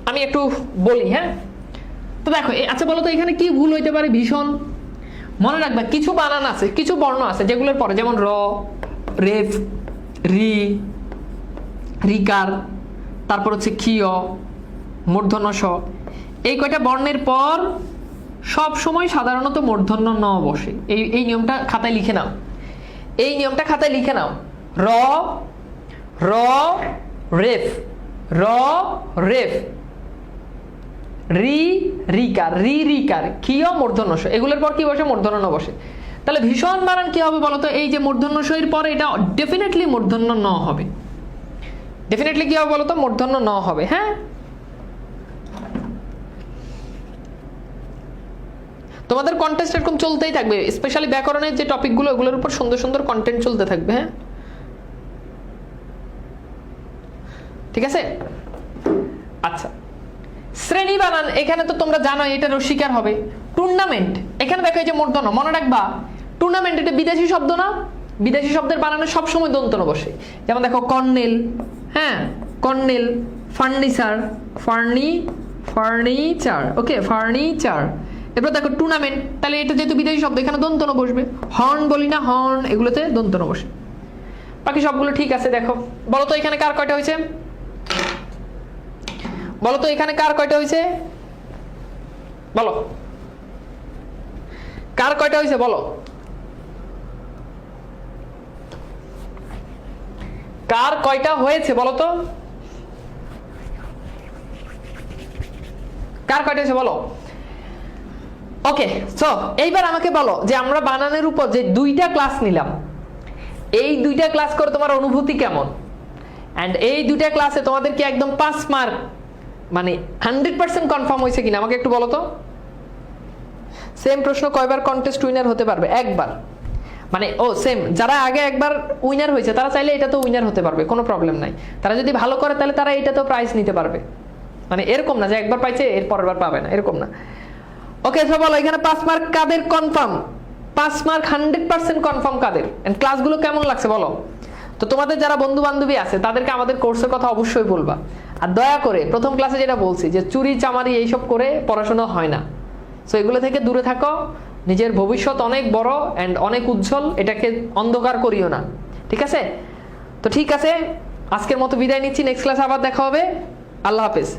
আমি একটু বলি। হ্যাঁ তো দেখো আচ্ছা বলো তো এখানে কি ভুল হইতে পারে? ভীষণ মনে রাখবা, কিছু বানান আছে, কিছু বর্ণ আছে যেগুলোর পরে, যেমন র, রেফ, রি, রিকার, তারপর হচ্ছে ক্ষীয়, মূর্ধন্য স, এই কয়টা বর্ণের পর সব সময় সাধারণত মূর্ধন্য ন বসে। এই নিয়মটা খাতায় লিখে নাও, এই নিয়মটা খাতায় লিখে নাও। র, র, রেফ, র, রেফ, রি, রিকার, রি, রিকার, ক্ষীয়, মূর্ধন্য স, এগুলোর পর কি বসে? মূর্ধন্য ন বসে। তাহলে ভীষণ বানান কি হবে বলতো? এই যে মূর্ধন্য স এর পরে এটা ডেফিনেটলি মূর্ধন্য ন হবে। ডেফিনেটলি কি হবে বলতো? মূর্ধন্য ন হবে। হ্যাঁ তোমাদের কন্টেস্ট এরকম চলতেই থাকবে, স্পেশালি ব্যাকরণের যে টপিকগুলো ওগুলোর উপর সুন্দর সুন্দর কন্টেন্ট চলতে থাকবে। হ্যাঁ ঠিক আছে, আচ্ছা শ্রেণী বানান, এখানে তো তোমরা জানো এটা রস্বীকার হবে। টুর্নামেন্ট, এখানে দেখো এই যে মূর্ধন্য, মনে রাখবা টুর্নামেন্ট এটা বিদেশি শব্দ না, বিদেশি শব্দের বানানে সবসময় দন্তন বসে। যেমন দেখো কর্নেল, হ্যাঁ কর্নেল, ফার্নিচার, ফার্নিচার, ওকে ফার্নিচার। এরপর দেখো টুর্নামেন্ট, তাহলে এটা যেহেতু বিদেশি শব্দ এখানে দন্তন বসবে। হর্ন বলি না, হর্ন, এগুলোতে দন্তন বসে। বাকি সবগুলো ঠিক আছে। দেখো বলো তো এখানে কার কয়টা হয়েছে? বলো তো এখানে কার কয়টা হয়েছে? বলো কার কয়টা হয়েছে? বলো কার কয়টা হয়েছে? বলো তো কার কয়টা হয়েছে? বলো। ওকে সো এইবার আমাকে বলো যে আমরা বানানের উপর যে 2টা ক্লাস নিলাম, এই 2টা ক্লাস করে তোমার অনুভূতি কেমন? এন্ড এই 2টা ক্লাসে তোমাদের কি একদম 5 মার্ক মানে 100% কনফার্ম হয়েছে কিনা আমাকে একটু বলো তো। সেম প্রশ্ন, কয়বার কন্টেস্ট উইনার হতে পারবে? একবার। মানে ও সেম, যারা আগে একবার উইনার হয়েছে তারা চাইলে এটা তো উইনার হতে পারবে, কোনো প্রবলেম নাই। তারা যদি ভালো করে তাহলে তারা এটা তো প্রাইজ নিতে পারবে। মানে এরকম না যে একবার পাইছে এর পরের বার পাবে না, এরকম না। ওকে সো বলো এখানে 5 মার্ক কাদের কনফার্ম? 5 মার্ক 100% কনফার্ম কাদের? এন্ড ক্লাসগুলো কেমন লাগছে বলো। তো তোমাদের যারা বন্ধু বান্ধবী আছে তাদেরকে আমাদের কোর্সের কথা অবশ্যই বলবা। আর দয়া করে প্রথম ক্লাসে যেটা বলছি যে চুরি চামারি এইসব করে পড়াশোনা হয় না, সো এগুলো থেকে দূরে থাকো। নিজের ভবিষ্যৎ অনেক বড় এন্ড অনেক উজ্জ্বল, এটাকে অন্ধকার করিও না, ঠিক আছে? তো ঠিক আছে, আজকের মতো বিদায় নিচ্ছি, নেক্সট ক্লাসে আবার দেখা হবে। আল্লাহ হাফেজ।